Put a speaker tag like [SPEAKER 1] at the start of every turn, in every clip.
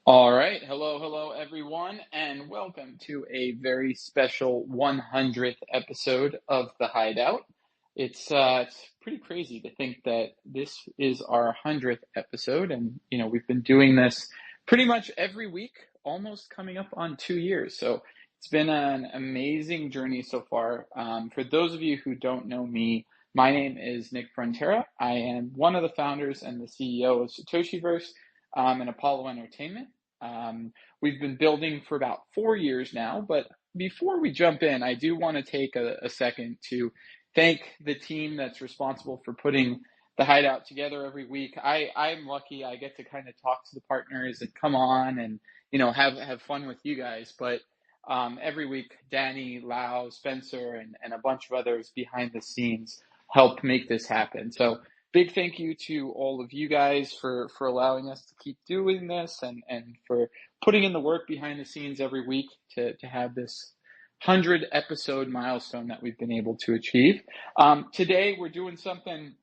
[SPEAKER 1] All right. Hello, everyone, and welcome to a very special 100th episode of the Hideout. It's pretty crazy to think that this is our 100th episode, and we've been doing this pretty much every week, almost coming up on 2 years. So it's been an amazing journey so far. For those of you who don't know me, my name is Nick Frontera. I am one of the founders and the CEO of Satoshiverse and Apollo Entertainment. We've been building for about 4 years now, but before we jump in, I do want to take a second to thank the team that's responsible for putting the Hideout together every week. I'm lucky I get to kind of talk to the partners and come on and have fun with you guys. But every week, Danny, Lau, Spencer, and a bunch of others behind the scenes help make this happen. So big thank you to all of you guys for allowing us to keep doing this and for putting in the work behind the scenes every week to have this 100 episode milestone that we've been able to achieve. Today, we're doing something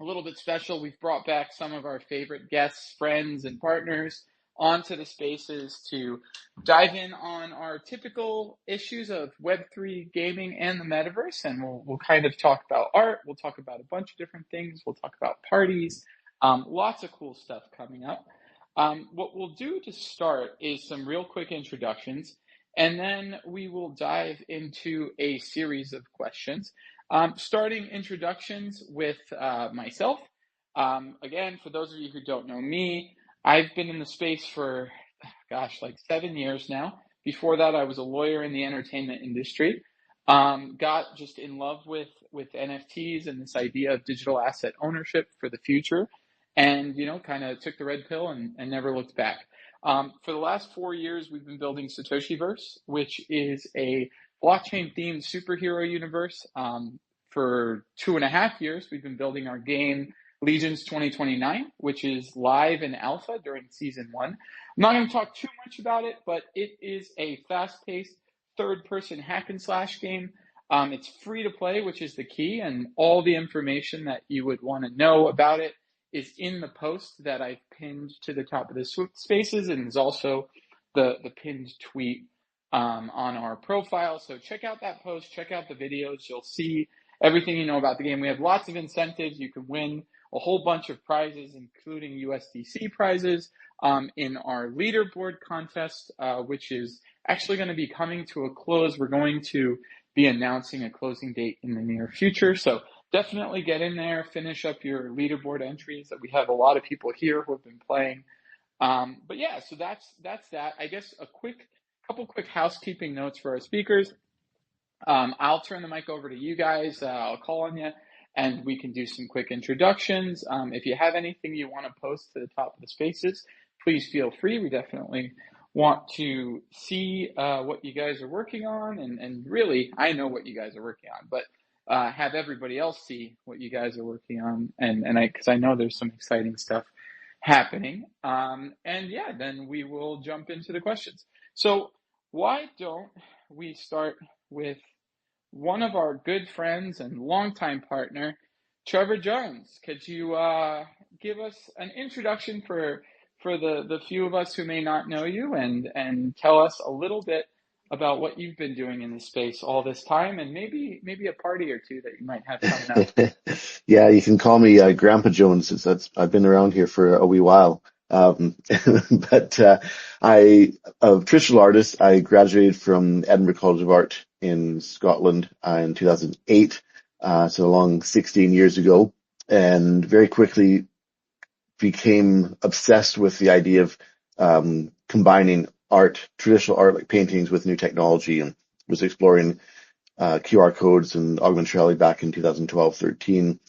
[SPEAKER 1] a little bit special. We've brought back some of our favorite guests, friends, and partners onto the spaces to dive in on our typical issues of Web3 gaming and the metaverse. And we'll kind of talk about art. We'll talk about a bunch of different things. We'll talk about parties. Lots of cool stuff coming up. What we'll do to start is some real quick introductions, and then we will dive into a series of questions. Starting introductions with myself. Again, for those of you who don't know me, I've been in the space for, like 7 years now. Before that, I was a lawyer in the entertainment industry. Got just in love with NFTs and this idea of digital asset ownership for the future, and kind of took the red pill and never looked back. For the last 4 years, we've been building Satoshiverse, which is a blockchain-themed superhero universe. For 2.5 years, we've been building our game Legions 2029, which is live in alpha during season 1. I'm not going to talk too much about it, but it is a fast-paced third-person hack and slash game. It's free to play, which is the key, and all the information that you would want to know about it is in the post that I've pinned to the top of the spaces, and is also the pinned tweet on our profile. So check out that post, check out the videos. You'll see everything you know about the game. We have lots of incentives. You can win a whole bunch of prizes, including USDC prizes in our leaderboard contest, which is actually going to be coming to a close. We're going to be announcing a closing date in the near future. So definitely get in there, finish up your leaderboard entries. That we have a lot of people here who have been playing. But yeah, so that's that. I guess couple quick housekeeping notes for our speakers. I'll turn the mic over to you guys. I'll call on you, and we can do some quick introductions. If you have anything you want to post to the top of the spaces, please feel free. We definitely want to see what you guys are working on, and really, I know what you guys are working on, but have everybody else see what you guys are working on, because I know there's some exciting stuff happening. And yeah, then we will jump into the questions. So why don't we start with one of our good friends and longtime partner, Trevor Jones? Could you give us an introduction for the few of us who may not know you, and tell us a little bit about what you've been doing in this space all this time, and maybe a party or two that you might have coming up?
[SPEAKER 2] Yeah, you can call me Grandpa Jones, since I've been around here for a wee while. But a traditional artist. I graduated from Edinburgh College of Art in Scotland in 2008, so a long 16 years ago, and very quickly became obsessed with the idea of combining traditional art like paintings, with new technology, and was exploring QR codes and augmented reality back in 2012-13,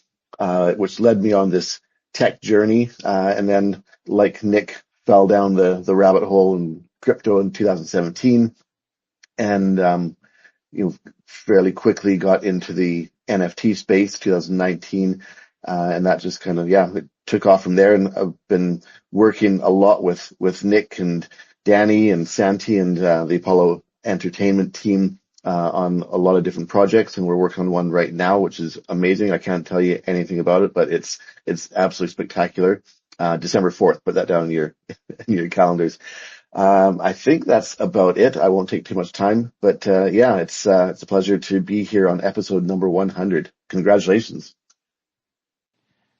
[SPEAKER 2] which led me on this tech journey. And then, like Nick, fell down the rabbit hole in crypto in 2017, and fairly quickly got into the NFT space 2019, and that just kind of it took off from there. And I've been working a lot with Nick and Danny and Santi and the Apollo Entertainment team on a lot of different projects, and we're working on one right now, which is amazing. I can't tell you anything about it, but it's absolutely spectacular. December 4th. Put that down in your in your calendars. I think that's about it. I won't take too much time, but yeah, it's a pleasure to be here on episode number 100. Congratulations.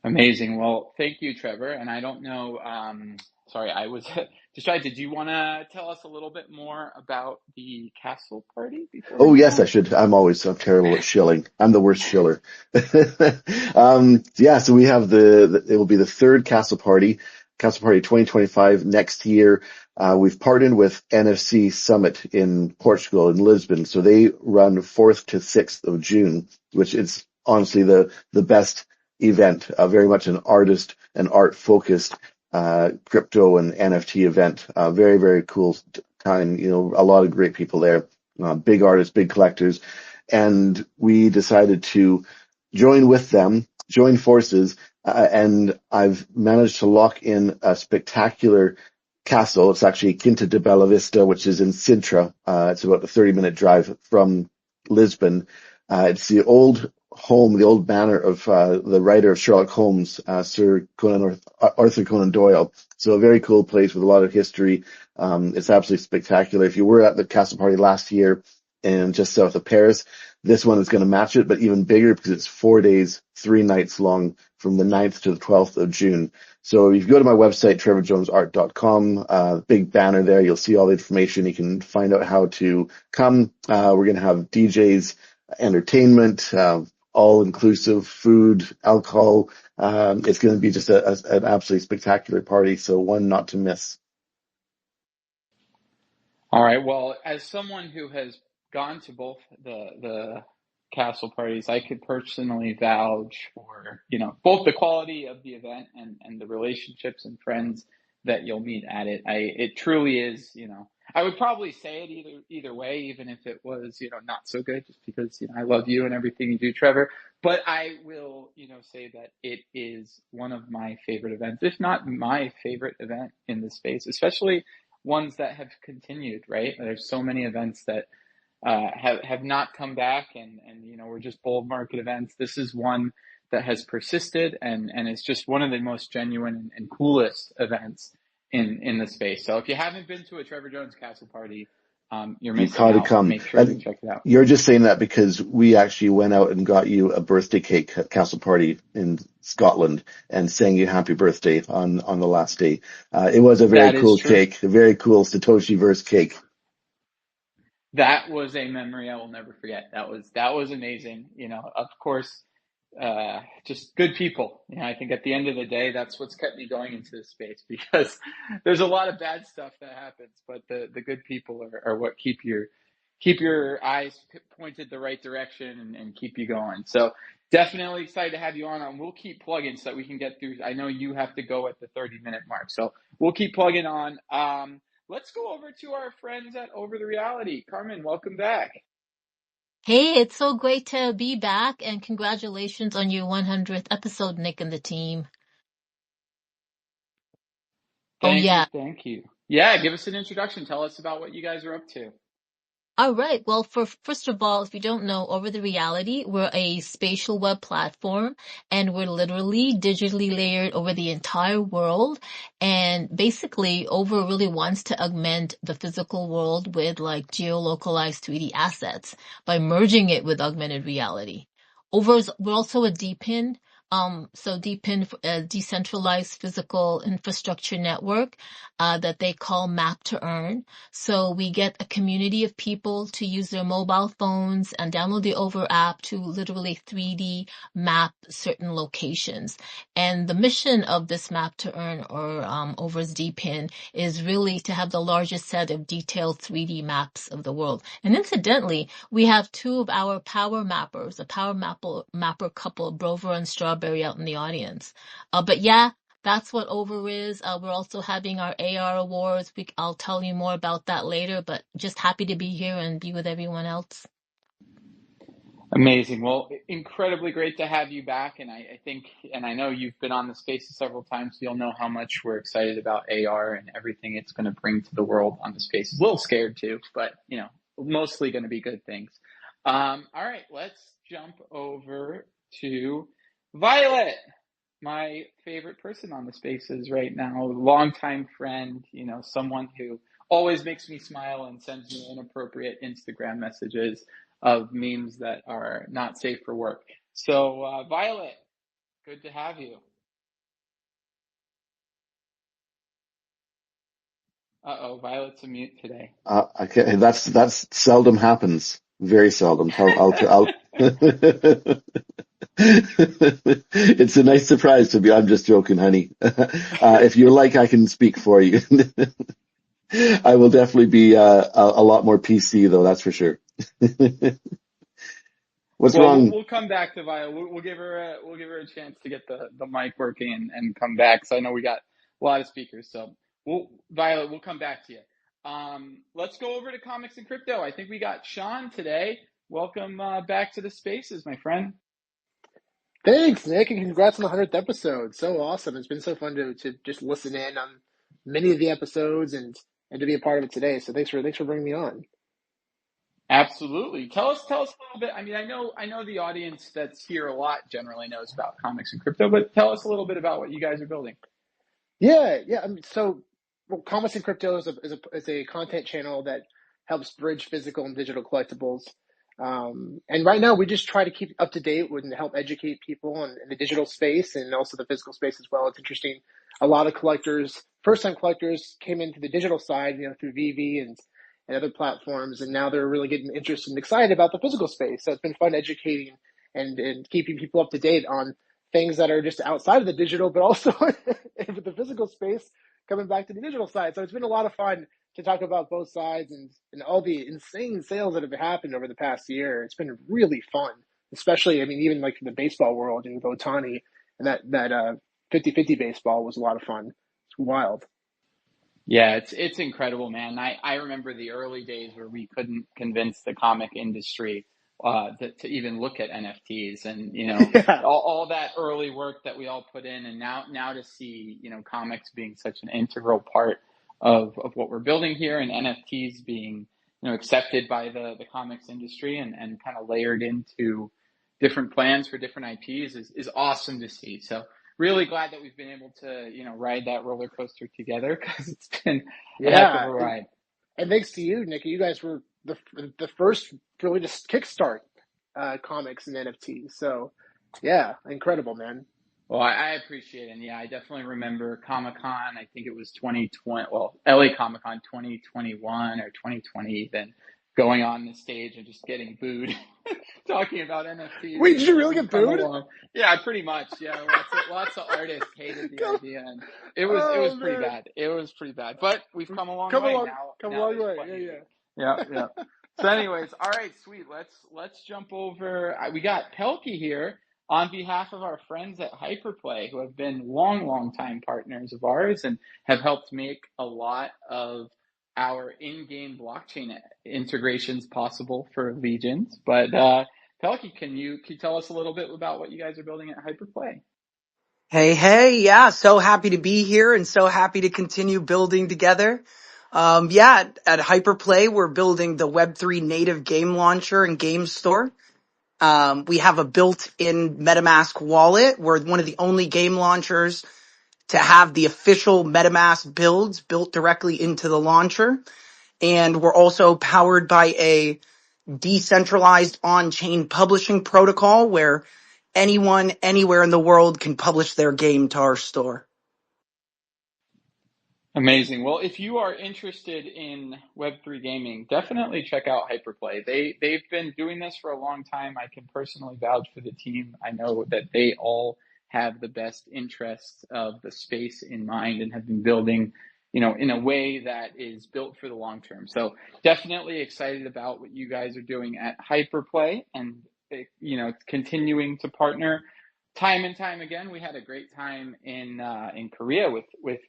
[SPEAKER 1] Amazing. Well, thank you, Trevor. And I don't know, sorry, I was distracted. Did you want to tell us a little bit more about the castle party before we
[SPEAKER 2] Oh,
[SPEAKER 1] move
[SPEAKER 2] yes, I
[SPEAKER 1] on?
[SPEAKER 2] should. I'm terrible at shilling. I'm the worst shiller. Yeah, so we have it will be the third Castle Party 2025 next year. We've partnered with NFC Summit in Portugal, in Lisbon. So they run 4th to 6th of June, which is honestly the best event, very much an artist and art focused, crypto and NFT event. Very, very cool time. You know, a lot of great people there, big artists, big collectors. And we decided to join with them, join forces, and I've managed to lock in a spectacular castle. It's actually Quinta de Bella Vista, which is in Sintra. It's about a 30-minute drive from Lisbon. It's the old home, the old manor of the writer of Sherlock Holmes, Arthur Conan Doyle. So a very cool place with a lot of history. It's absolutely spectacular. If you were at the castle party last year and just south of Paris, this one is going to match it, but even bigger because it's 4 days, 3 nights long from the 9th to the 12th of June. So if you go to my website, trevorjonesart.com, big banner there, you'll see all the information. You can find out how to come. We're going to have DJs, entertainment, all inclusive food, alcohol. It's going to be just an absolutely spectacular party. So one not to miss.
[SPEAKER 1] All right. Well, as someone who has gone to both the castle parties, I could personally vouch for, both the quality of the event and the relationships and friends that you'll meet at it. It truly is, I would probably say it either way, even if it was, not so good, just because, I love you and everything you do, Trevor. But I will, say that it is one of my favorite events, if not my favorite event in the space, especially ones that have continued, right? There's so many events that have not come back, and we're just bull market events. This is one that has persisted, and it's just one of the most genuine and coolest events in the space. So if you haven't been to a Trevor Jones Castle Party, you're
[SPEAKER 2] You've
[SPEAKER 1] missing
[SPEAKER 2] got to
[SPEAKER 1] out.
[SPEAKER 2] come.
[SPEAKER 1] Make sure you
[SPEAKER 2] And
[SPEAKER 1] check it out.
[SPEAKER 2] you're just saying that because we actually went out and got you a birthday cake at Castle Party in Scotland and sang you happy birthday on the last day. It was a very
[SPEAKER 1] That is
[SPEAKER 2] cool
[SPEAKER 1] true.
[SPEAKER 2] cake, a very cool Satoshi verse cake.
[SPEAKER 1] That was a memory I will never forget. That was amazing. Of course, just good people. I think at the end of the day, that's what's kept me going into this space, because there's a lot of bad stuff that happens, but the good people are what keep your eyes pointed the right direction, and keep you going. So definitely excited to have you on, and we'll keep plugging so that we can get through. I know you have to go at the 30-minute mark, so we'll keep plugging on. Let's go over to our friends at Over the Reality. Carmen, welcome back.
[SPEAKER 3] Hey, it's so great to be back, and congratulations on your 100th episode, Nick and the team. Oh,
[SPEAKER 1] Thank you,
[SPEAKER 3] yeah.
[SPEAKER 1] thank you. Yeah, give us an introduction. Tell us about what you guys are up to.
[SPEAKER 3] All right. Well, first of all, if you don't know, Over the Reality, we're a spatial web platform, and we're literally digitally layered over the entire world. And basically, Over really wants to augment the physical world with like geolocalized 3D assets by merging it with augmented reality. We're also a DPIN. So DPIN, a decentralized physical infrastructure network, that they call Map to Earn. So we get a community of people to use their mobile phones and download the Over app to literally 3D map certain locations. And the mission of this Map to Earn, or Over's DPIN, is really to have the largest set of detailed 3D maps of the world. And incidentally, we have two of our power mappers, a mapper couple, Brover and Strawberry, out in the audience. But yeah, that's what Over is. We're also having our AR awards. I'll tell you more about that later, but just happy to be here and be with everyone else.
[SPEAKER 1] Amazing. Well, incredibly great to have you back. And I think, and I know you've been on the spaces several times, so you'll know how much we're excited about AR and everything it's going to bring to the world on the spaces. A little scared too, but mostly going to be good things. All right, let's jump over to Violet. my favorite person on the Spaces right now, longtime friend, someone who always makes me smile and sends me inappropriate Instagram messages of memes that are not safe for work. So, Violet, good to have you. Uh-oh, Violet's a mute today.
[SPEAKER 2] Okay, that's seldom happens. Very seldom. I'll It's a nice surprise to be. I'm just joking, honey. If you like, I can speak for you. I will definitely be a lot more PC though. That's for sure. What's
[SPEAKER 1] Well,
[SPEAKER 2] wrong?
[SPEAKER 1] we'll come back to Violet. We'll give her a chance to get the mic working and come back. So I know we got a lot of speakers. So Violet, we'll come back to you. Let's go over to comics and crypto. I think we got Sean today. Welcome back to the Spaces, my friend.
[SPEAKER 4] Thanks, Nick, and congrats on the 100th episode. So awesome. It's been so fun to just listen in on many of the episodes and to be a part of it today. So thanks for bringing me on.
[SPEAKER 1] Absolutely. Tell us a little bit. I mean, I know the audience that's here a lot generally knows about comics and crypto, but tell us a little bit about what you guys are building.
[SPEAKER 4] Yeah. Comics and Crypto is a content channel that helps bridge physical and digital collectibles. And right now, we just try to keep up to date and help educate people in the digital space and also the physical space as well. It's interesting. A lot of collectors, first-time collectors, came into the digital side, through VV and other platforms, and now they're really getting interested and excited about the physical space. So it's been fun educating and keeping people up to date on things that are just outside of the digital, but also with the physical space coming back to the digital side. So it's been a lot of fun to talk about both sides and all the insane sales that have happened over the past year. It's been really fun, especially, I mean, even like in the baseball world and with Ohtani and that 50-50 baseball was a lot of fun. It's wild.
[SPEAKER 1] Yeah, it's incredible, man. I remember the early days where we couldn't convince the comic industry to even look at NFTs, and
[SPEAKER 4] Yeah.
[SPEAKER 1] all that early work that we all put in, and now to see comics being such an integral part of what we're building here, and NFTs being accepted by the comics industry and kind of layered into different plans for different IPs is awesome to see. So really glad that we've been able to, ride that roller coaster together because it's been a heck of
[SPEAKER 4] Yeah.
[SPEAKER 1] a ride.
[SPEAKER 4] And thanks to you, Nikki, you guys were the first really to kickstart comics and NFTs. So yeah, incredible, man.
[SPEAKER 1] Well, I appreciate it. And yeah, I definitely remember Comic-Con. I think it was 2020, well, LA Comic-Con 2021 or 2020 even, going on the stage and just getting booed talking about NFTs
[SPEAKER 4] Wait, did you
[SPEAKER 1] and
[SPEAKER 4] really
[SPEAKER 1] we've
[SPEAKER 4] get
[SPEAKER 1] come
[SPEAKER 4] booed?
[SPEAKER 1] along. Yeah, pretty much. Yeah, lots of artists hated the
[SPEAKER 4] Come,
[SPEAKER 1] idea, and it was
[SPEAKER 4] oh
[SPEAKER 1] pretty
[SPEAKER 4] man,
[SPEAKER 1] bad. It was pretty bad, but we've come a long
[SPEAKER 4] come
[SPEAKER 1] way.
[SPEAKER 4] along, come a
[SPEAKER 1] Now
[SPEAKER 4] long
[SPEAKER 1] there's
[SPEAKER 4] way.
[SPEAKER 1] plenty to do.
[SPEAKER 4] Yeah,
[SPEAKER 1] Yeah. So, anyways, all right, sweet. Let's jump over. We got Pelkey here on behalf of our friends at Hyperplay, who have been long time partners of ours and have helped make a lot of our in-game blockchain integrations possible for Legions. But Pelkey, can you tell us a little bit about what you guys are building at Hyperplay?
[SPEAKER 5] Hey, yeah, so happy to be here and so happy to continue building together. At Hyperplay, we're building the Web3 native game launcher and game store. We have a built-in MetaMask wallet. We're one of the only game launchers to have the official MetaMask builds built directly into the launcher. And we're also powered by a decentralized on-chain publishing protocol where anyone, anywhere in the world can publish their game to our store.
[SPEAKER 1] Amazing. Well, if you are interested in Web3 gaming, definitely check out Hyperplay. They've been doing this for a long time. I can personally vouch for the team. I know that they all have the best interests of the space in mind and have been building, in a way that is built for the long term. So definitely excited about what you guys are doing at Hyperplay and, continuing to partner time and time again. We had a great time in Korea with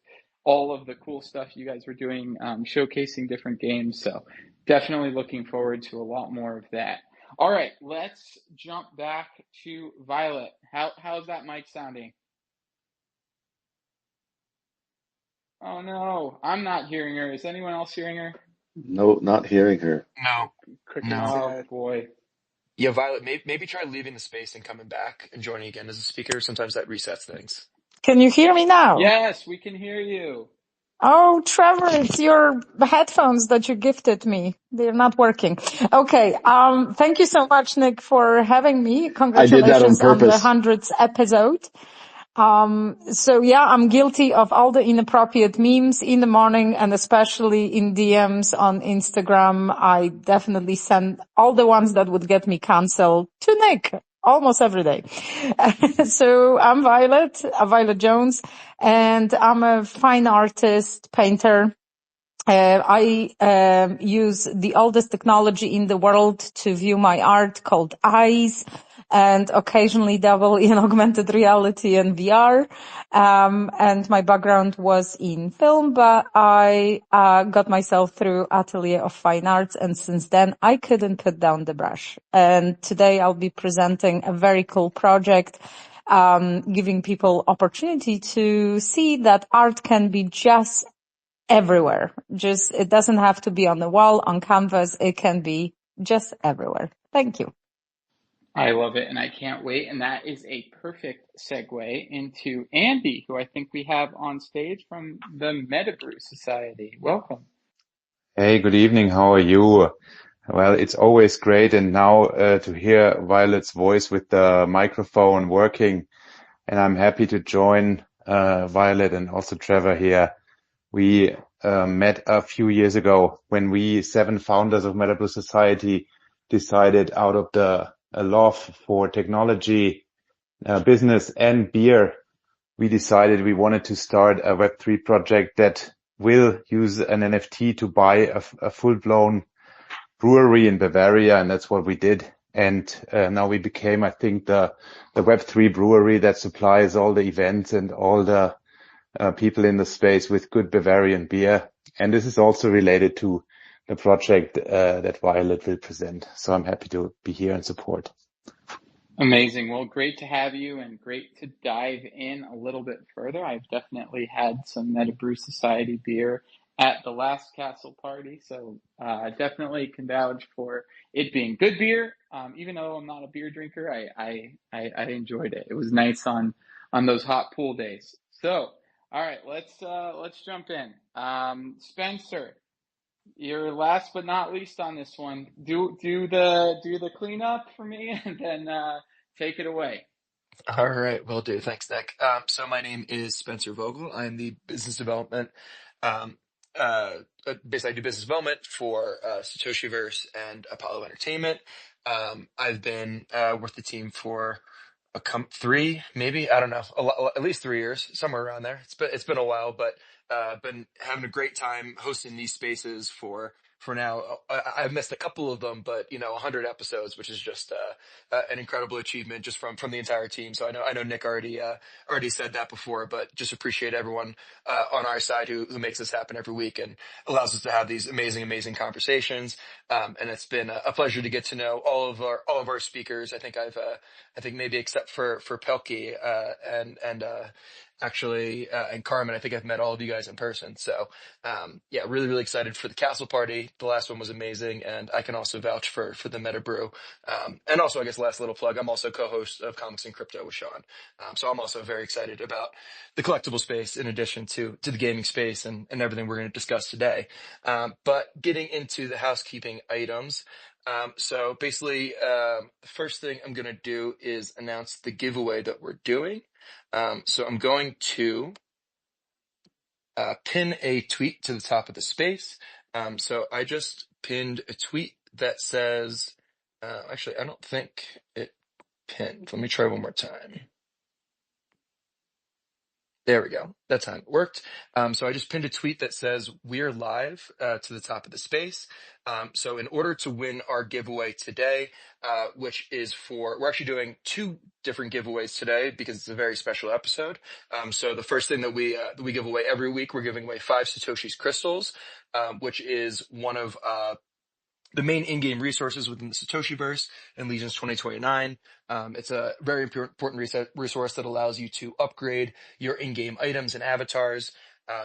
[SPEAKER 1] all of the cool stuff you guys were doing, showcasing different games. So definitely looking forward to a lot more of that. All right, let's jump back to Violet. How's that mic sounding? Oh no, I'm not hearing her. Is anyone else hearing her?
[SPEAKER 2] No, not hearing her.
[SPEAKER 6] No,
[SPEAKER 4] crickets.
[SPEAKER 6] no.
[SPEAKER 1] Oh
[SPEAKER 4] Yeah.
[SPEAKER 1] boy.
[SPEAKER 6] Yeah, Violet, maybe try leaving the space and coming back and joining again as a speaker. Sometimes that resets things.
[SPEAKER 7] Can you hear me now?
[SPEAKER 1] Yes, we can hear you.
[SPEAKER 7] Oh, Trevor, it's your headphones that you gifted me. They're not working. Okay. Thank you so much, Nick, for having me.
[SPEAKER 2] I did that on
[SPEAKER 7] Congratulations on the
[SPEAKER 2] purpose.
[SPEAKER 7] 100th episode. So yeah, I'm guilty of all the inappropriate memes in the morning and especially in DMs on Instagram. I definitely send all the ones that would get me canceled to Nick almost every day. So I'm Violet Jones, and I'm a fine artist, painter. I use the oldest technology in the world to view my art called eyes, and occasionally dabble in augmented reality and VR. And my background was in film, but I got myself through Atelier of Fine Arts, and since then I couldn't put down the brush. And today I'll be presenting a very cool project, giving people opportunity to see that art can be just everywhere. Just, it doesn't have to be on the wall, on canvas. It can be just everywhere. Thank you.
[SPEAKER 1] I love it, and I can't wait. And that is a perfect segue into Andy, who I think we have on stage from the Metaverse Society. Welcome.
[SPEAKER 8] Hey, good evening. How are you? Well, it's always great, and now to hear Violet's voice with the microphone working, and I'm happy to join Violet and also Trevor here. We met a few years ago when we 7 founders of Metaverse Society decided out of the love for technology, business, and beer. We decided we wanted to start a Web3 project that will use an NFT to buy a full-blown brewery in Bavaria, and that's what we did. And now we became, I think, the Web3 brewery that supplies all the events and all the people in the space with good Bavarian beer. And this is also related to the project that Violet will present. So I'm happy to be here and support.
[SPEAKER 1] Amazing. Well, great to have you and great to dive in a little bit further. I've definitely had some Metaverse Society beer at the last castle party, so definitely can vouch for it being good beer. Even though I'm not a beer drinker, I enjoyed it. It was nice on those hot pool days. So, all right, let's jump in. Spencer, you're last but not least on this one. Do the cleanup for me, and then take it away.
[SPEAKER 6] All right, will do. Thanks, Nick. So my name is Spencer Vogel. I'm the business development. Um, Basically, I do business development for Satoshiverse and Apollo Entertainment. I've been with the team for 3, maybe, I don't know, at least 3 years, somewhere around there. It's been a while, but been having a great time hosting these spaces for now. I've missed a couple of them, but 100 episodes, which is just an incredible achievement just from the entire team. So I know Nick already said that before, but just appreciate everyone on our side who makes this happen every week and allows us to have these amazing conversations. And it's been a pleasure to get to know all of our speakers. I think maybe except for Pelkey and actually and Carmen, I think I've met all of you guys in person. So yeah, really excited for the castle party. The last one was amazing, and I can also vouch for the Meta Brew. And also, I guess last little plug, I'm also co-host of Comics and Crypto with Sean. So I'm also very excited about the collectible space in addition to the gaming space and everything we're going to discuss today. But getting into the housekeeping items. So basically, the first thing I'm going to do is announce the giveaway that we're doing. So I'm going to pin a tweet to the top of the space. So I just pinned a tweet that says, actually, I don't think it pinned. Let me try one more time. There we go. That time it worked. So I just pinned a tweet that says we're live to the top of the space. So in order to win our giveaway today, which is we're actually doing 2 different giveaways today because it's a very special episode. So the first thing that we give away every week, we're giving away 5 Satoshi's crystals, which is one of the main in-game resources within the Satoshiverse and Legions 2029. It's a very important resource that allows you to upgrade your in-game items and avatars.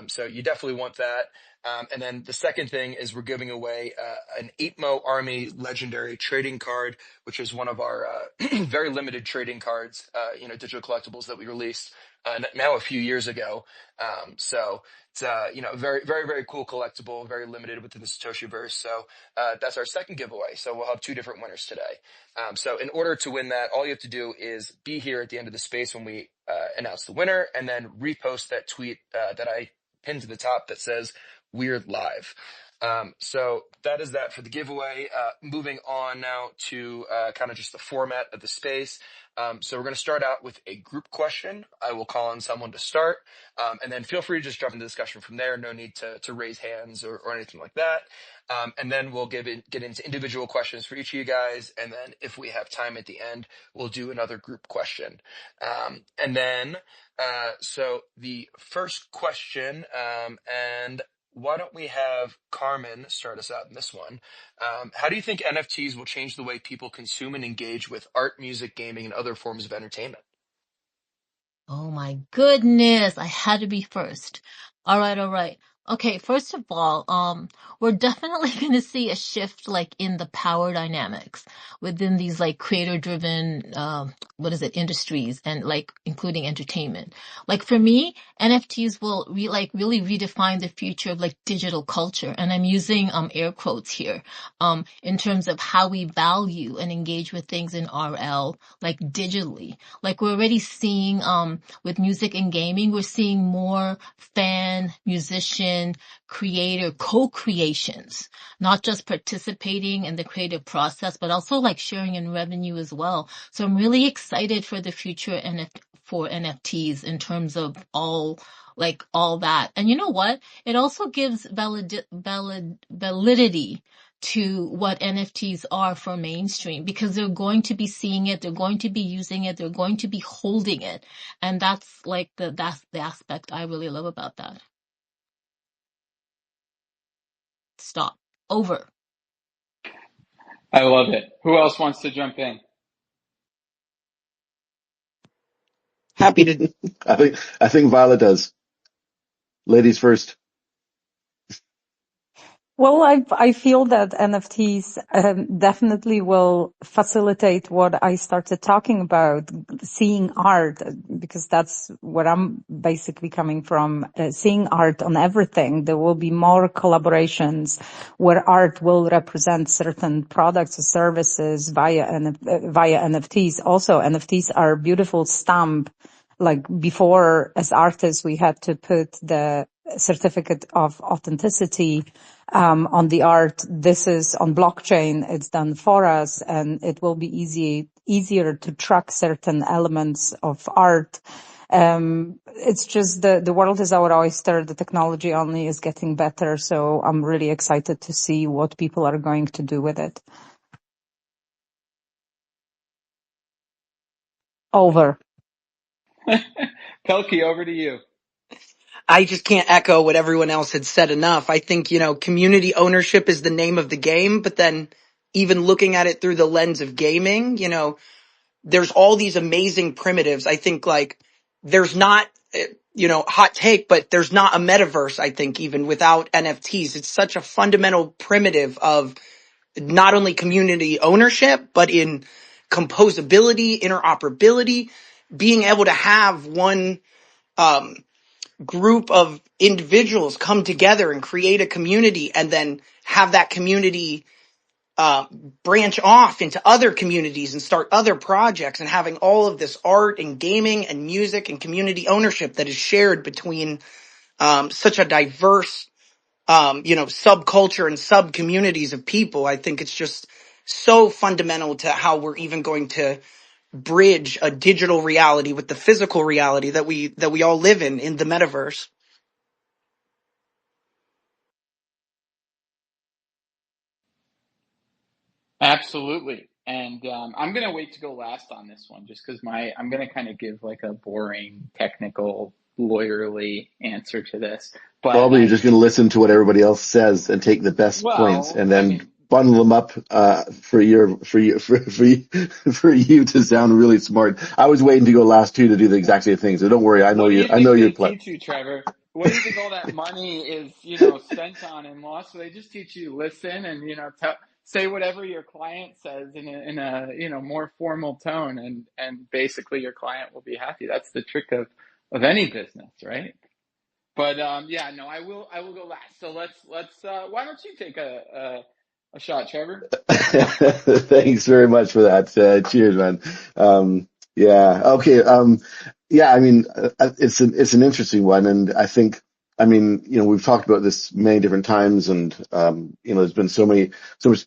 [SPEAKER 6] So you definitely want that. And then the second thing is we're giving away an 8Mo Army Legendary Trading Card, which is one of our very limited trading cards, digital collectibles that we released now a few years ago. So it's very, very, very cool collectible, very limited within the Satoshiverse. So that's our second giveaway. So we'll have two different winners today. So in order to win that, all you have to do is be here at the end of the space when we announce the winner, and then repost that tweet that I pinned to the top that says "We're live." So that is that for the giveaway. Moving on now to kind of just the format of the space. So we're going to start out with a group question. I will call on someone to start, and then feel free to just jump into the discussion from there. No need to raise hands or anything like that. And then we'll get into individual questions for each of you guys. And then if we have time at the end, we'll do another group question. And then, so the first question, and why don't we have Carmen start us out in this one? How do you think NFTs will change the way people consume and engage with art, music, gaming, and other forms of entertainment?
[SPEAKER 3] Oh my goodness, I had to be first. All right. Okay, first of all, we're definitely going to see a shift like in the power dynamics within these like creator-driven, industries and like including entertainment. Like for me, NFTs will really redefine the future of like digital culture. And I'm using air quotes here, in terms of how we value and engage with things in RL, like digitally. Like we're already seeing, with music and gaming, we're seeing more fan, musician, creator co-creations, not just participating in the creative process, but also like sharing in revenue as well. So I'm really excited for the future for NFTs in terms of all that. And you know what? It also gives validity to what NFTs are for mainstream, because they're going to be seeing it, they're going to be using it, they're going to be holding it. And that's the aspect I really love about that. Stop. Over.
[SPEAKER 1] I love it. Who else wants to jump in?
[SPEAKER 5] Happy to.
[SPEAKER 2] I think Violet does. Ladies first.
[SPEAKER 7] Well, I feel that NFTs definitely will facilitate what I started talking about, seeing art, because that's where I'm basically coming from, seeing art on everything. There will be more collaborations where art will represent certain products or services via NFTs. Also, NFTs are a beautiful stamp. Like before, as artists, we had to put the certificate of authenticity on the art. This is on blockchain. It's done for us, and it will be easier to track certain elements of art. It's just the world is our oyster. The technology only is getting better. So I'm really excited to see what people are going to do with it. Over.
[SPEAKER 1] Pelkey, over to you.
[SPEAKER 5] I just can't echo what everyone else had said enough. I think, community ownership is the name of the game, but then even looking at it through the lens of gaming, there's all these amazing primitives. I think like there's not, hot take, but there's not a metaverse, I think, even without NFTs. It's such a fundamental primitive of not only community ownership, but in composability, interoperability, being able to have one, group of individuals come together and create a community and then have that community branch off into other communities and start other projects, and having all of this art and gaming and music and community ownership that is shared between such a diverse subculture and sub communities of people. I think it's just so fundamental to how we're even going to bridge a digital reality with the physical reality that we all live in the metaverse.
[SPEAKER 1] Absolutely. And I'm going to wait to go last on this one just because I'm going to kind of give like a boring, technical, lawyerly answer to this. But
[SPEAKER 2] Probably you're just going to listen to what everybody else says and take the best points,
[SPEAKER 1] well,
[SPEAKER 2] and
[SPEAKER 1] I
[SPEAKER 2] then
[SPEAKER 1] mean,
[SPEAKER 2] bundle them up for you to sound really smart. I was waiting to go last two to do the exact same thing. So don't worry. I know
[SPEAKER 1] What do
[SPEAKER 2] you.
[SPEAKER 1] you
[SPEAKER 2] I know
[SPEAKER 1] think
[SPEAKER 2] your
[SPEAKER 1] they
[SPEAKER 2] plan.
[SPEAKER 1] teach you, Trevor? What do you think all that money is, spent on and lost? So they just teach you listen and, say whatever your client says in a, more formal tone, and basically your client will be happy. That's the trick of any business, right? But yeah, no, I will go last. So let's why don't you take a shot, Trevor?
[SPEAKER 2] Thanks very much for that. Cheers, man. Yeah. Okay. Yeah. I mean, it's an interesting one, and I think, I mean, we've talked about this many different times, and there's been so much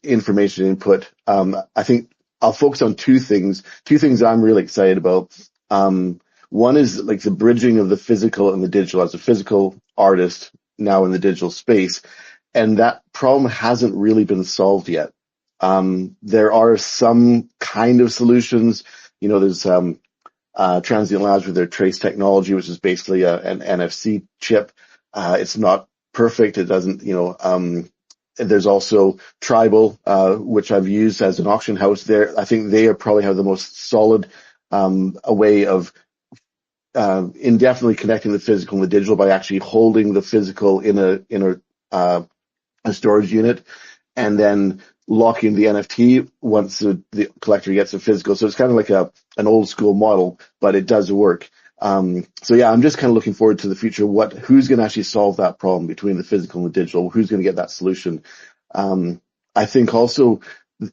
[SPEAKER 2] information input. I think I'll focus on two things. Two things that I'm really excited about. One is like the bridging of the physical and the digital. As a physical artist now in the digital space, and that problem hasn't really been solved yet. There are some kind of solutions. There's Transient Labs with their trace technology, which is basically an NFC chip. It's not perfect. It doesn't, there's also Tribal, which I've used as an auction house there. I think they probably have the most solid a way of indefinitely connecting the physical and the digital by actually holding the physical in a storage unit, and then locking the NFT once the collector gets the physical. So it's kind of like an old school model, but it does work. So yeah, I'm just kind of looking forward to the future. Who's going to actually solve that problem between the physical and the digital? Who's going to get that solution? I think also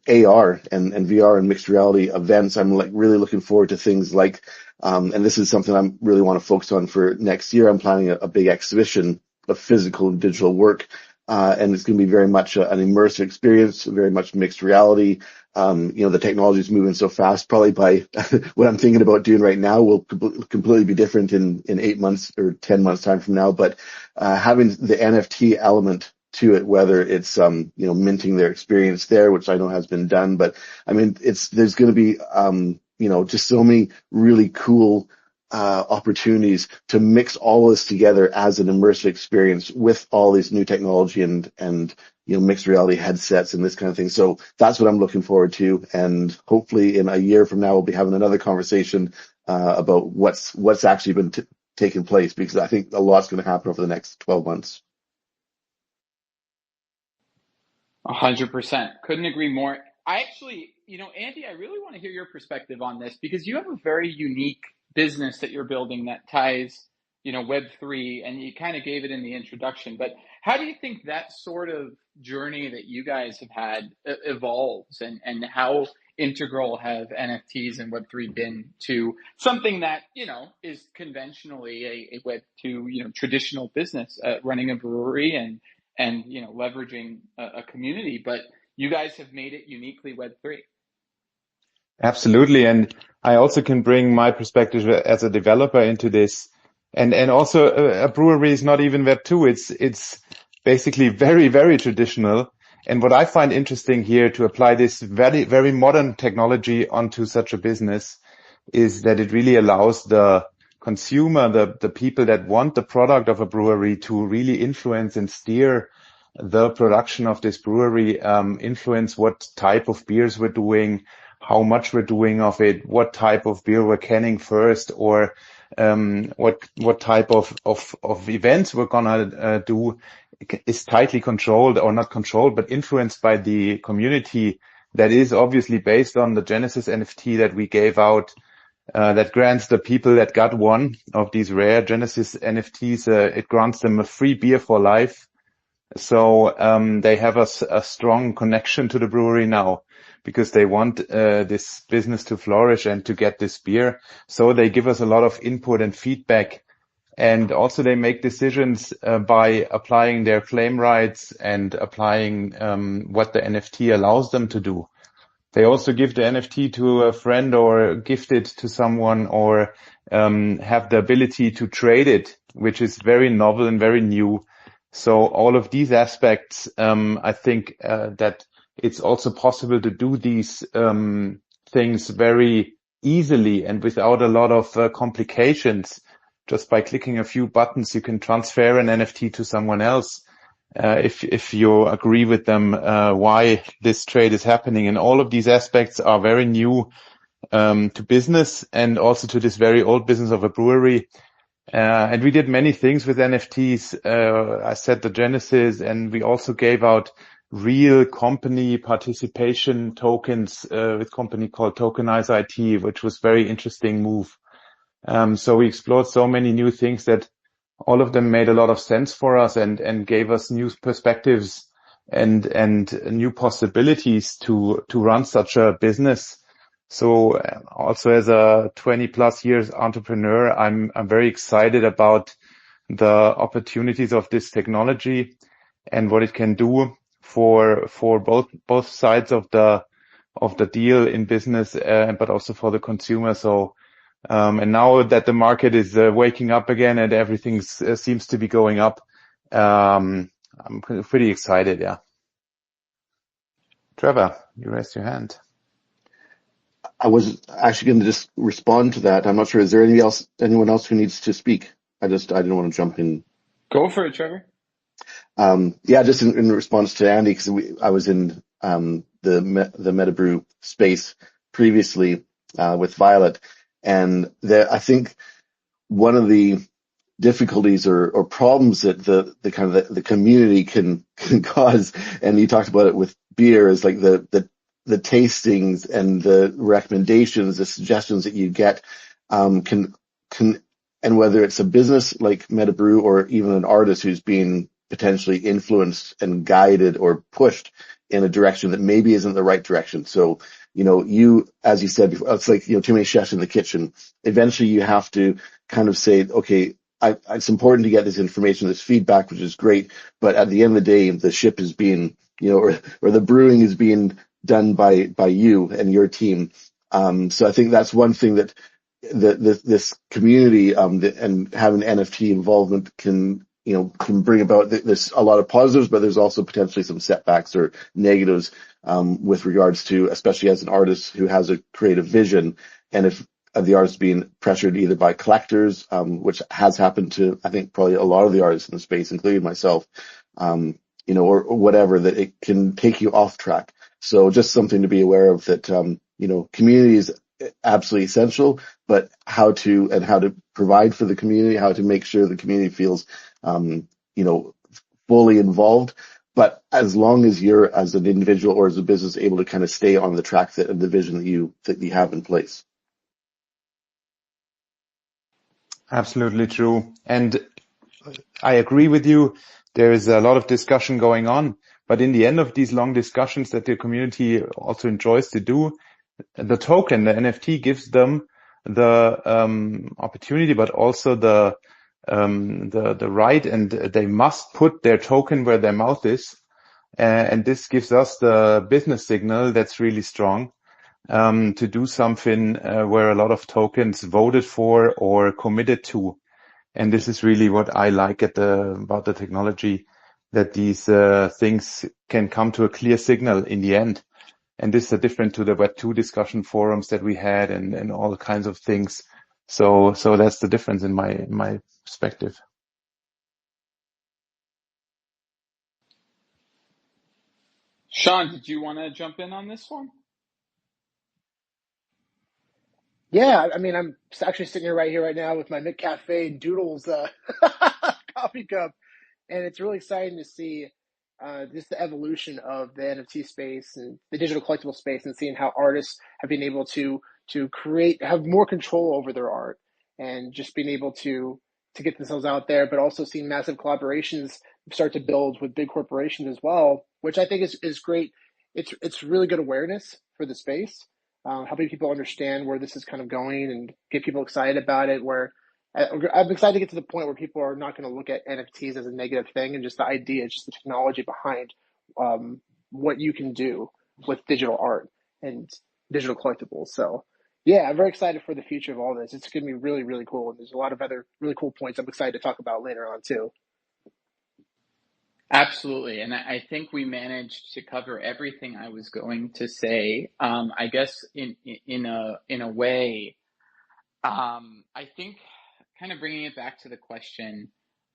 [SPEAKER 2] AR and VR and mixed reality events. I'm like really looking forward to things like, and this is something I really want to focus on for next year. I'm planning a big exhibition of physical and digital work. And it's going to be very much an immersive experience, very much mixed reality. The technology is moving so fast. Probably by what I'm thinking about doing right now will completely be different in 8 months or 10 months time from now. But having the NFT element to it, whether it's minting their experience there, which I know has been done, but I mean there's going to be just so many really cool opportunities to mix all of this together as an immersive experience with all these new technology and mixed reality headsets and this kind of thing. So that's what I'm looking forward to, and hopefully in a year from now we'll be having another conversation about what's actually been taking place, because I think a lot's going to happen over the next 12 months.
[SPEAKER 1] 100%. Couldn't agree more. I actually, Andy, I really want to hear your perspective on this, because you have a very unique business that you're building that ties, Web3, and you kind of gave it in the introduction. But how do you think that sort of journey that you guys have had evolves, and how integral have NFTs and Web3 been to something that, is conventionally a Web2, traditional business, running a brewery and leveraging a community, but you guys have made it uniquely Web3.
[SPEAKER 8] Absolutely. And I also can bring my perspective as a developer into this. And also a brewery is not even Web2. It's basically very, very traditional. And what I find interesting here to apply this very, very modern technology onto such a business is that it really allows the consumer, the people that want the product of a brewery, to really influence and steer the production of this brewery, influence what type of beers we're doing, how much we're doing of it, what type of beer we're canning first, or what type of events we're gonna do is tightly controlled, or not controlled, but influenced by the community that is obviously based on the Genesis NFT that we gave out, that grants the people that got one of these rare Genesis NFTs, it grants them a free beer for life. So they have a strong connection to the brewery now, because they want this business to flourish and to get this beer. So they give us a lot of input and feedback. And also they make decisions by applying their claim rights and applying what the NFT allows them to do. They also give the NFT to a friend or gift it to someone, or have the ability to trade it, which is very novel and very new. So all of these aspects, I think that it's also possible to do these things very easily and without a lot of complications. Just by clicking a few buttons, you can transfer an NFT to someone else. if you agree with them, why this trade is happening. And all of these aspects are very new to business and also to this very old business of a brewery. And we did many things with NFTs. I said the genesis, and we also gave out real company participation tokens with a company called Tokenize IT, which was very interesting move. So we explored so many new things that all of them made a lot of sense for us and gave us new perspectives and new possibilities to run such a business. So also as a 20 plus years entrepreneur, I'm very excited about the opportunities of this technology and what it can do for both sides of the deal in business, but also for the consumer. So and now that the market is waking up again and everything seems to be going up, I'm pretty excited. Yeah. Trevor, you raised your hand.
[SPEAKER 2] I was actually going to just respond to that. I'm not sure. Is there anyone else who needs to speak? I didn't want to jump in.
[SPEAKER 1] Go for it, Trevor.
[SPEAKER 2] Yeah, just in response to Andy, because I was in the Metabrew space previously with Violet, and I think one of the difficulties or problems that the kind of the community can cause, and you talked about it with beer, is like the tastings and the recommendations, the suggestions that you get can and whether it's a business like Metabrew or even an artist who's being potentially influenced and guided or pushed in a direction that maybe isn't the right direction. So, as you said before, it's like, too many chefs in the kitchen. Eventually you have to kind of say, okay, it's important to get this information, this feedback, which is great. But at the end of the day, the ship is being, or the brewing is being done by you and your team. So I think that's one thing that this community, and having NFT involvement can bring about. There's a lot of positives, but there's also potentially some setbacks or negatives, with regards to, especially as an artist who has a creative vision. And if the artist being pressured either by collectors, which has happened to, I think, probably a lot of the artists in the space, including myself, or whatever, that it can take you off track. So just something to be aware of, that, community is absolutely essential, but how to provide for the community, how to make sure the community feels, fully involved. But as long as you're, as an individual or as a business, able to kind of stay on the track and the vision that you have in place.
[SPEAKER 8] Absolutely true. And I agree with you. There is a lot of discussion going on, but in the end of these long discussions that the community also enjoys to do, the token, the NFT, gives them the opportunity, but also the right, and they must put their token where their mouth is. And this gives us the business signal that's really strong, to do something where a lot of tokens voted for or committed to. And this is really what I like about the technology, that these things can come to a clear signal in the end. And this is different to the Web2 discussion forums that we had and all kinds of things. So that's the difference in my perspective.
[SPEAKER 1] Sean, did you want to jump in on this one?
[SPEAKER 4] Yeah, I mean, I'm actually sitting here right now with my McCafe Doodles coffee cup, and it's really exciting to see just the evolution of the NFT space and the digital collectible space, and seeing how artists have been able to have more control over their art, and just being able to get themselves out there, but also seeing massive collaborations start to build with big corporations as well, which I think is great. It's really good awareness for the space, helping people understand where this is kind of going and get people excited about it. Where I'm excited to get to the point where people are not going to look at NFTs as a negative thing, and just the idea, just the technology behind what you can do with digital art and digital collectibles. So yeah, I'm very excited for the future of all this. It's going to be really, really cool. And there's a lot of other really cool points I'm excited to talk about later on too.
[SPEAKER 1] Absolutely. And I think we managed to cover everything I was going to say. I guess in a way, I think kind of bringing it back to the question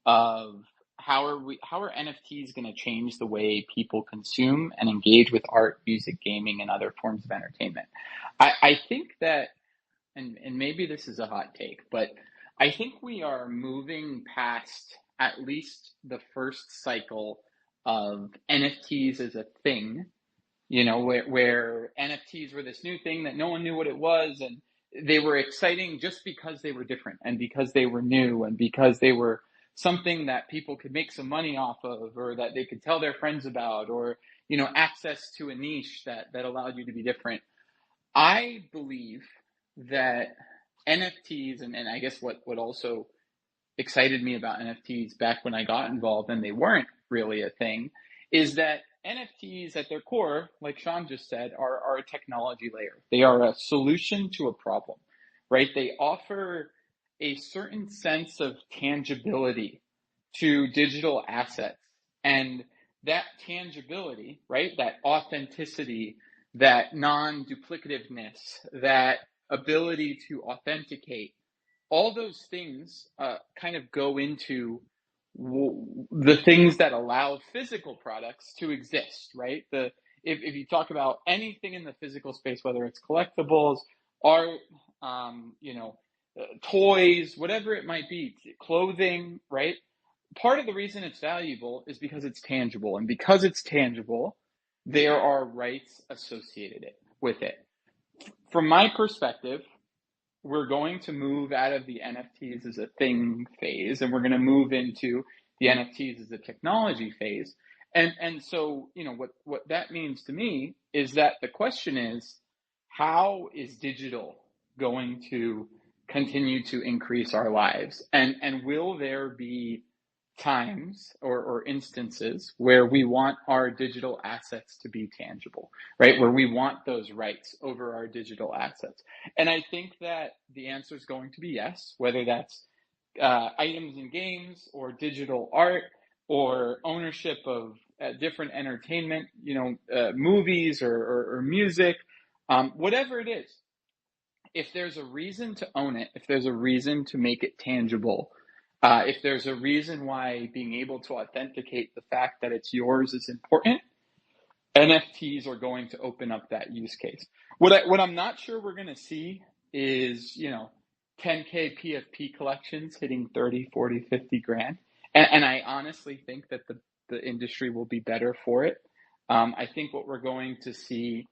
[SPEAKER 1] of how are NFTs going to change the way people consume and engage with art, music, gaming, and other forms of entertainment? I think that, and maybe this is a hot take, but I think we are moving past at least the first cycle of NFTs as a thing, where NFTs were this new thing that no one knew what it was, and they were exciting just because they were different and because they were new and because they were something that people could make some money off of, or that they could tell their friends about, or access to a niche that allowed you to be different. I believe that NFTs, and I guess what also excited me about NFTs back when I got involved and they weren't really a thing, is that NFTs at their core, like Sean just said, are a technology layer. They are a solution to a problem, right? They offer a certain sense of tangibility to digital assets. And that tangibility, right, that authenticity, that non-duplicativeness, that ability to authenticate, all those things kind of go into the things that allow physical products to exist, right? If you talk about anything in the physical space, whether it's collectibles, art, toys, whatever it might be, clothing, right? Part of the reason it's valuable is because it's tangible, and because it's tangible, there are rights associated with it. From my perspective, we're going to move out of the NFTs as a thing phase, and we're going to move into the NFTs as a technology phase. And so, what that means to me is that the question is, how is digital going to continue to increase our lives? And will there be times or instances where we want our digital assets to be tangible, right? Where we want those rights over our digital assets. And I think that the answer is going to be yes, whether that's items in games or digital art or ownership of different entertainment, movies or music, whatever it is. If there's a reason to own it, if there's a reason to make it tangible, if there's a reason why being able to authenticate the fact that it's yours is important, NFTs are going to open up that use case. What I'm not sure we're going to see is, 10K PFP collections hitting 30, 40, 50 grand. And I honestly think that the industry will be better for it. I think what we're going to see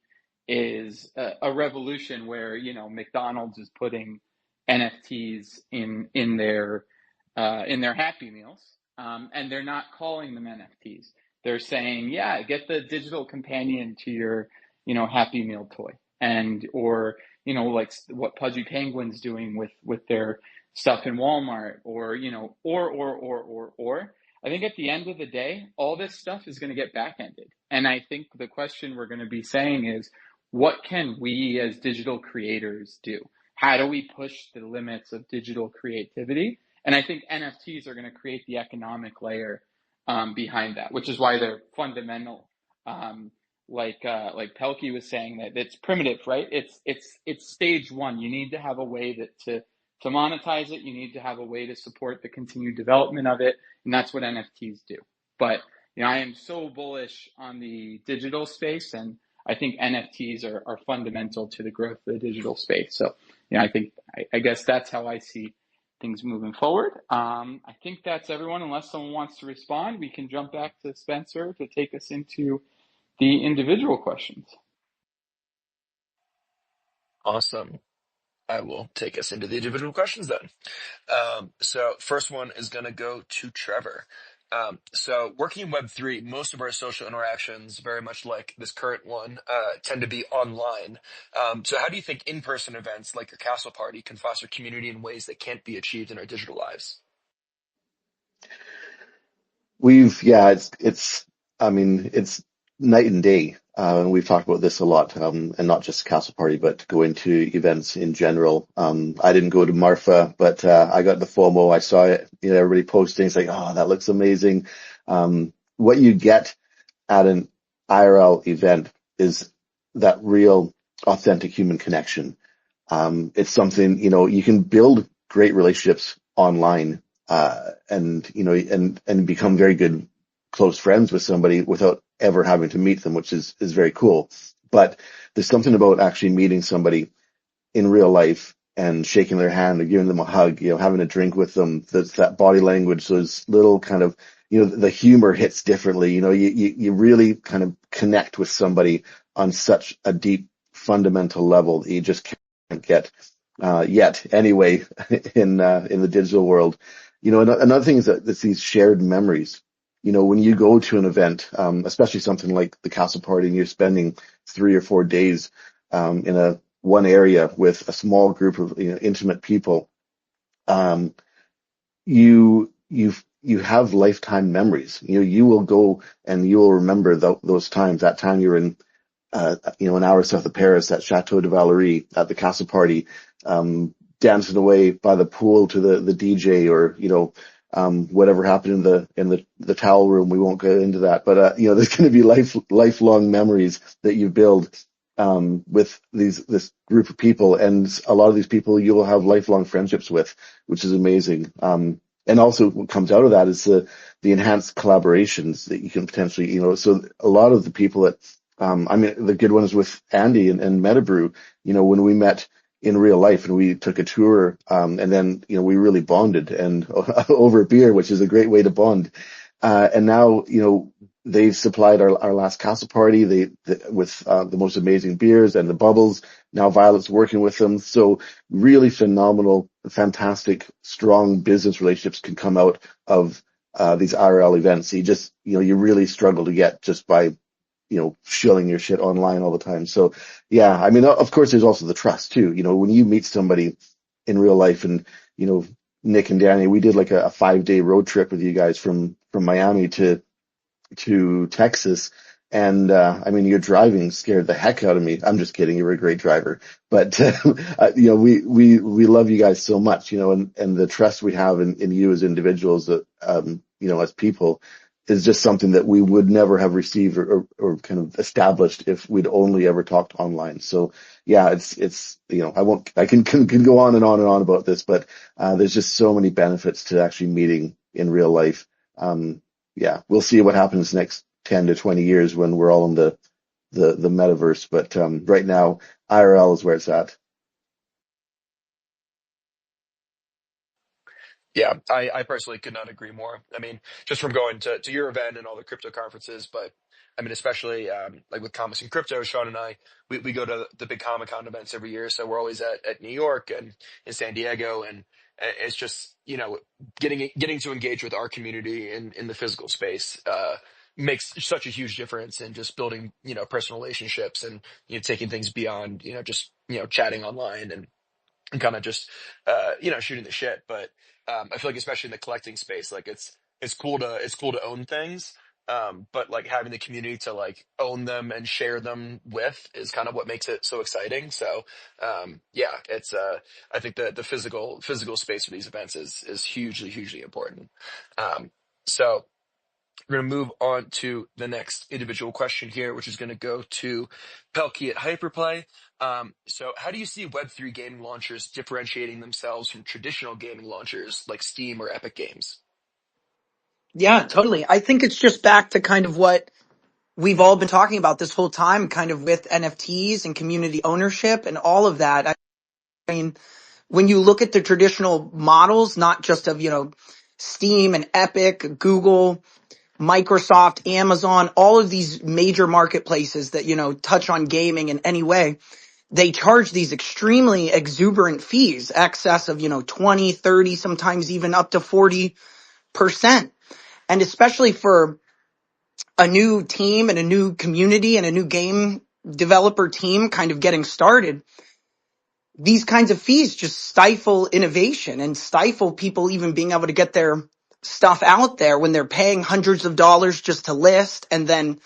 [SPEAKER 1] is a revolution where, McDonald's is putting NFTs in their Happy Meals, and they're not calling them NFTs. They're saying, yeah, get the digital companion to your, Happy Meal toy, or like what Pudgy Penguin's doing with their stuff in Walmart, or I think at the end of the day, all this stuff is going to get back-ended. And I think the question we're going to be saying is, what can we as digital creators do? How do we push the limits of digital creativity? And I think NFTs are going to create the economic layer behind that, which is why they're fundamental. Like Pelkey was saying, that it's primitive, right? It's stage one. You need to have a way to monetize it. You need to have a way to support the continued development of it, and that's what NFTs do. But I am so bullish on the digital space, and I think NFTs are fundamental to the growth of the digital space. So, I guess that's how I see things moving forward. I think that's everyone. Unless someone wants to respond, we can jump back to Spencer to take us into the individual questions.
[SPEAKER 6] Awesome. I will take us into the individual questions then. So first one is going to go to Trevor. So working in Web3, most of our social interactions, very much like this current one, tend to be online. So how do you think in-person events like your castle party can foster community in ways that can't be achieved in our digital lives?
[SPEAKER 2] It's night and day. And we've talked about this a lot, and not just Castle Party, but going to events in general. I didn't go to Marfa, but I got the FOMO. I saw it, everybody posting. It's like, oh, that looks amazing. What you get at an IRL event is that real, authentic human connection. It's something, you can build great relationships online, and and become very good close friends with somebody without ever having to meet them, which is very cool. But there's something about actually meeting somebody in real life and shaking their hand or giving them a hug, having a drink with them. That's that body language, those little kind of, the humor hits differently. You really kind of connect with somebody on such a deep fundamental level that you just can't get yet anyway in the digital world. Another thing is that it's these shared memories. When you go to an event, especially something like the castle party, and you're spending 3 or 4 days in a one area with a small group of intimate people, um, you have lifetime memories. You will go and you will remember those times. That time you're in an hour south of Paris at Chateau de Valerie at the castle party, dancing away by the pool to the DJ, or whatever happened in the towel room. We won't get into that, but there's going to be lifelong memories that you build with this group of people, and a lot of these people you will have lifelong friendships with, which is amazing. And also what comes out of that is the enhanced collaborations that you can potentially, so a lot of the people that the good ones with Andy and Metabrew, when we met in real life and we took a tour, and then, we really bonded and over beer, which is a great way to bond. And now, they've supplied our last castle party, with the most amazing beers and the bubbles. Now Violet's working with them. So really phenomenal, fantastic, strong business relationships can come out of these IRL events. You really struggle to get just by shilling your shit online all the time. So yeah, of course there's also the trust too. When you meet somebody in real life, and, Nick and Danny, we did like a 5-day road trip with you guys from Miami to Texas. And, your driving scared the heck out of me. I'm just kidding. You were a great driver, but, we love you guys so much, and the trust we have in you as individuals, as people, is just something that we would never have received or kind of established if we'd only ever talked online. So yeah, it's I can go on and on and on about this, but there's just so many benefits to actually meeting in real life. Yeah, we'll see what happens next 10 to 20 years when we're all in the metaverse, but right now IRL is where it's at.
[SPEAKER 6] Yeah, I personally could not agree more. Just from going to your event and all the crypto conferences, but especially like with Comics and Crypto, Sean and I, we go to the big Comic Con events every year. So we're always at New York and in San Diego. And it's just, getting to engage with our community in the physical space makes such a huge difference in just building, personal relationships, and, taking things beyond, just, chatting online and kind of just shooting the shit. But I feel like especially in the collecting space, like it's cool to own things, but like having the community to like own them and share them with is kind of what makes it so exciting. So yeah, it's I think the physical space for these events is hugely important. So we're going to move on to the next individual question here, which is going to go to Pelkey at Hyperplay. So how do you see Web3 gaming launchers differentiating themselves from traditional gaming launchers like Steam or Epic Games?
[SPEAKER 5] Yeah, totally. I think it's just back to kind of what we've all been talking about this whole time, kind of with NFTs and community ownership and all of that. I mean, when you look at the traditional models, not just of, Steam and Epic, Google, Microsoft, Amazon, all of these major marketplaces that, touch on gaming in any way, they charge these extremely exuberant fees, excess of, 20, 30, sometimes even up to 40%. And especially for a new team and a new community and a new game developer team kind of getting started, these kinds of fees just stifle innovation and stifle people even being able to get their stuff out there when they're paying hundreds of dollars just to list, and then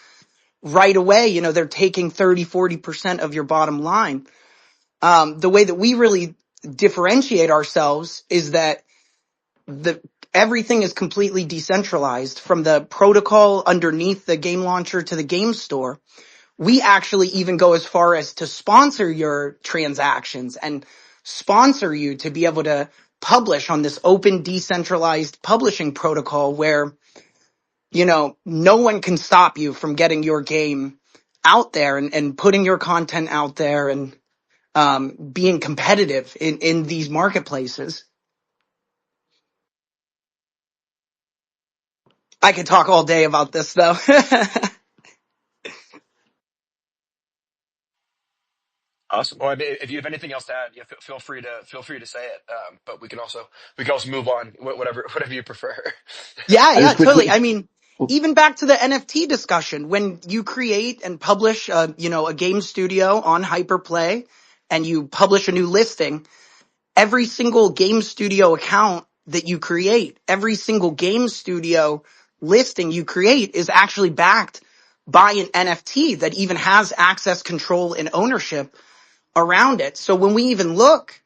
[SPEAKER 5] right away, they're taking 30-40% of your bottom line. The way that we really differentiate ourselves is that everything is completely decentralized, from the protocol underneath the game launcher to the game store. We actually even go as far as to sponsor your transactions and sponsor you to be able to publish on this open, decentralized publishing protocol where, you know, no one can stop you from getting your game out there and putting your content out there and being competitive in these marketplaces. I could talk all day about this though.
[SPEAKER 6] Awesome. Well, I mean, if you have anything else to add, yeah, feel free to say it. But we can also move on. Whatever you prefer.
[SPEAKER 5] Yeah,
[SPEAKER 2] I
[SPEAKER 5] yeah,
[SPEAKER 2] just
[SPEAKER 5] totally.
[SPEAKER 2] quickly,
[SPEAKER 5] I mean, even back to the NFT discussion, when you create and publish, you know, a game studio on Hyperplay and you publish a new listing, every single game studio account that you create, every single game studio listing you create is actually backed by an NFT that even has access control and ownership around it. So when we even look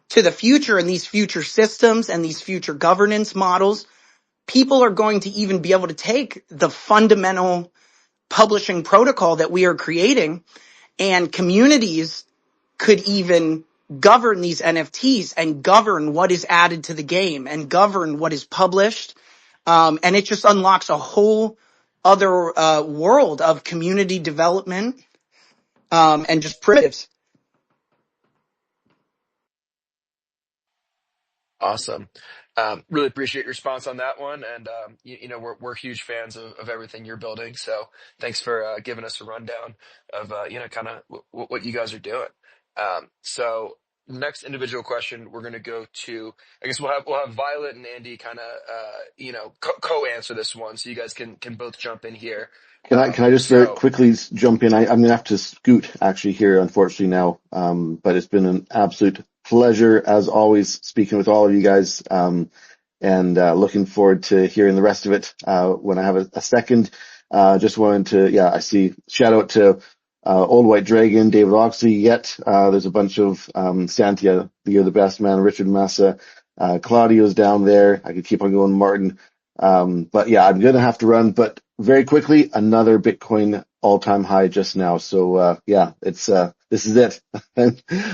[SPEAKER 5] to the future and these future systems and these future governance models, people are going to even be able to take the fundamental publishing protocol that we are creating, and communities could even govern these NFTs and govern what is added to the game and govern what is published. And it just unlocks a whole other world of community development and just primitives.
[SPEAKER 6] Awesome. Really appreciate your response on that one. And, we're huge fans of everything you're building. So thanks for giving us a rundown of, kind of what you guys are doing. So next individual question, we're going to go to, I guess we'll have Violet and Andy kind of, co-answer this one. So you guys can both jump in here.
[SPEAKER 2] can I just very quickly jump in? I'm gonna have to scoot actually here, unfortunately now. But it's been an absolute pleasure as always speaking with all of you guys. And looking forward to hearing the rest of it when I have a second. Just wanted to, yeah, I see shout out to Old White Dragon, David Oxley. Yet there's a bunch of Santia, you're the best man, Richard Massa, Claudio's down there. I could keep on going, Martin. But yeah, I'm gonna have to run. But very quickly, another Bitcoin all-time high just now. So yeah, it's this is it.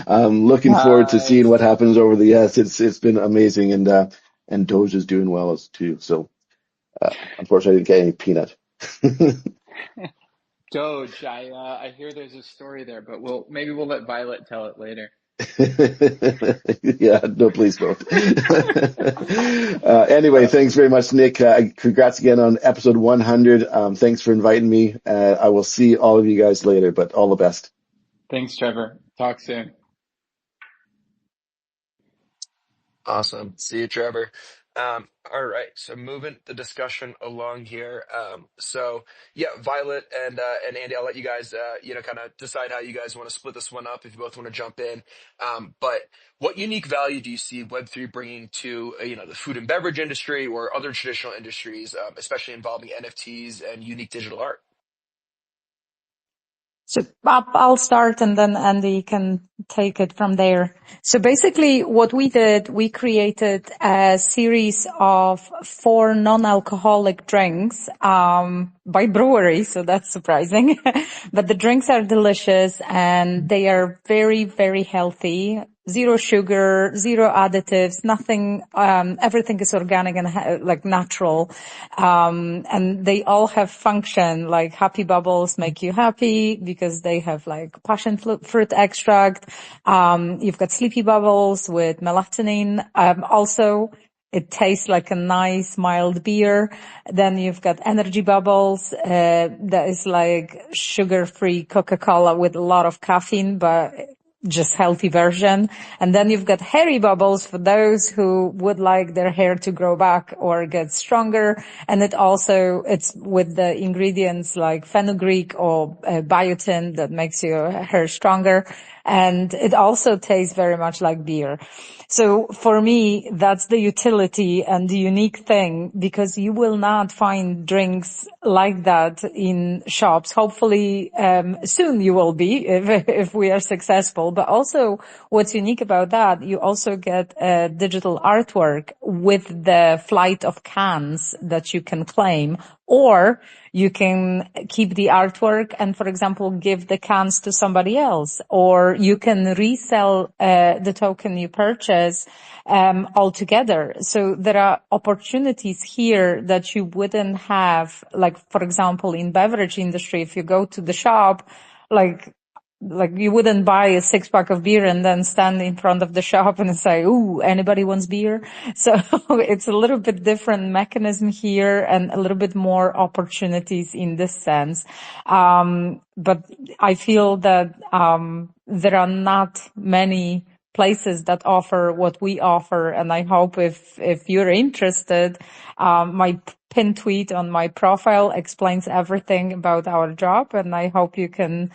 [SPEAKER 2] I'm looking forward to seeing what happens over the yes. It's been amazing, and Doge is doing well as too. So unfortunately, I didn't get any peanut.
[SPEAKER 1] Doge, I hear there's a story there, but maybe we'll let Violet tell it later.
[SPEAKER 2] Yeah, no, please don't. Anyway, thanks very much, Nick. Congrats again on episode 100. Thanks for inviting me. I will see all of you guys later, but all the best.
[SPEAKER 1] Thanks, Trevor. Talk soon.
[SPEAKER 6] Awesome. See you, Trevor. All right. So moving the discussion along here. So yeah, Violet and Andy, I'll let you guys, kind of decide how you guys want to split this one up if you both want to jump in. But what unique value do you see Web3 bringing to, the food and beverage industry or other traditional industries, especially involving NFTs and unique digital art?
[SPEAKER 7] So I'll start and then Andy can take it from there. So basically what we did, we created a series of 4 non-alcoholic drinks, by brewery. So that's surprising, but the drinks are delicious and they are very, very healthy. 0 sugar, 0 additives, nothing, everything is organic and like natural. And they all have function, like happy bubbles make you happy because they have like passion fruit extract. You've got sleepy bubbles with melatonin. Also, it tastes like a nice mild beer. Then you've got energy bubbles, that is like sugar-free Coca-Cola with a lot of caffeine, but just healthy version. And then you've got hairy bubbles for those who would like their hair to grow back or get stronger. And it's with the ingredients like fenugreek or biotin that makes your hair stronger. And it also tastes very much like beer. So for me, that's the utility and the unique thing, because you will not find drinks like that in shops. Hopefully, soon you will be if we are successful. But also what's unique about that, you also get a digital artwork with the flight of cans that you can claim, or You can keep the artwork and, for example, give the cans to somebody else, or you can resell the token you purchase altogether. So there are opportunities here that you wouldn't have, like, for example, in beverage industry, if you go to the shop, like you wouldn't buy a 6-pack of beer and then stand in front of the shop and say, "Ooh, anybody wants beer?" So it's a little bit different mechanism here and a little bit more opportunities in this sense. But I feel that there are not many places that offer what we offer, and I hope if you're interested, my pin tweet on my profile explains everything about our job, and I hope you can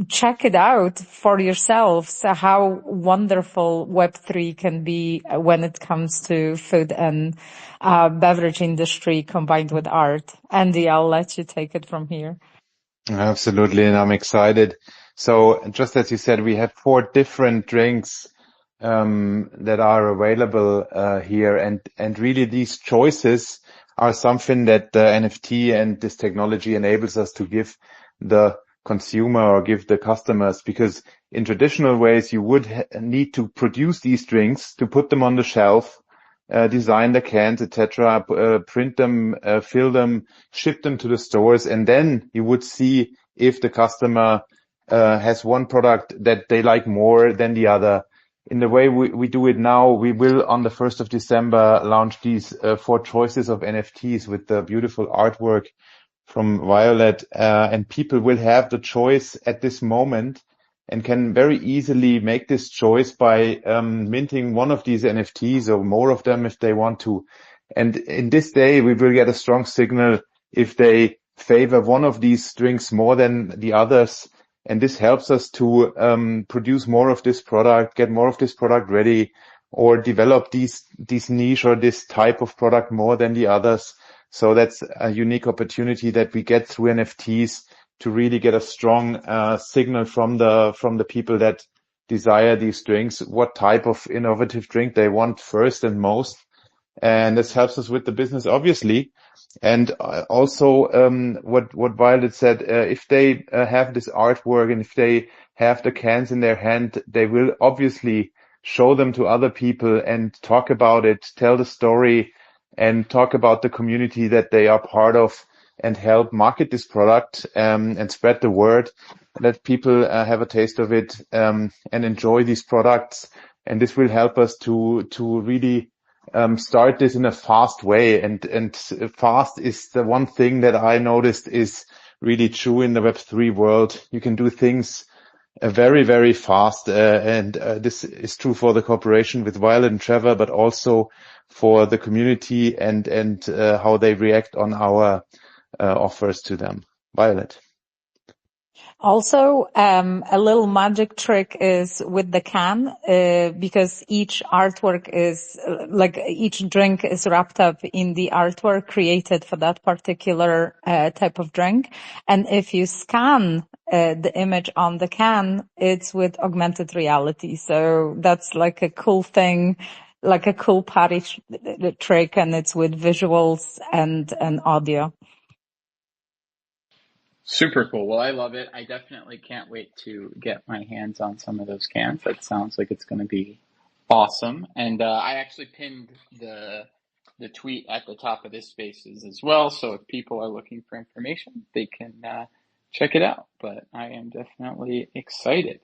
[SPEAKER 7] check it out for yourselves, how wonderful Web3 can be when it comes to food and beverage industry combined with art. Andy, I'll let you take it from here.
[SPEAKER 8] Absolutely, and I'm excited. So just as you said, we have 4 different drinks that are available here, and really these choices are something that the NFT and this technology enables us to give the consumer or give the customers, because in traditional ways you would need to produce these drinks, to put them on the shelf, design the cans, etc., print them, fill them, ship them to the stores, and then you would see if the customer has one product that they like more than the other. In the way we do it now, we will on the 1st of December launch these 4 choices of NFTs with the beautiful artwork from Violet, and people will have the choice at this moment and can very easily make this choice by minting one of these NFTs or more of them if they want to. And in this day, we will get a strong signal if they favor one of these drinks more than the others. And this helps us to produce more of this product, get more of this product ready, or develop these niche or this type of product more than the others. So that's a unique opportunity that we get through NFTs to really get a strong signal from the people that desire these drinks, what type of innovative drink they want first and most. And this helps us with the business, obviously. And also, what Violet said, if they have this artwork and if they have the cans in their hand, they will obviously show them to other people and talk about it, tell the story, and talk about the community that they are part of, and help market this product and spread the word, let people have a taste of it and enjoy these products. And this will help us to really start this in a fast way. And fast is the one thing that I noticed is really true in the Web3 world. You can do things very, very fast. And this is true for the cooperation with Violet and Trevor, but also for the community and how they react on our offers to them. Violet.
[SPEAKER 7] Also, a little magic trick is with the can, because each artwork is, like each drink is wrapped up in the artwork created for that particular type of drink. And if you scan the image on the can, it's with augmented reality. So that's like a cool thing, like a cool party trick, and it's with visuals and audio.
[SPEAKER 1] Super cool. Well, I love it. I definitely can't wait to get my hands on some of those cans. That sounds like it's going to be awesome. And I actually pinned the tweet at the top of this spaces as well. So if people are looking for information, they can check it out. But I am definitely excited.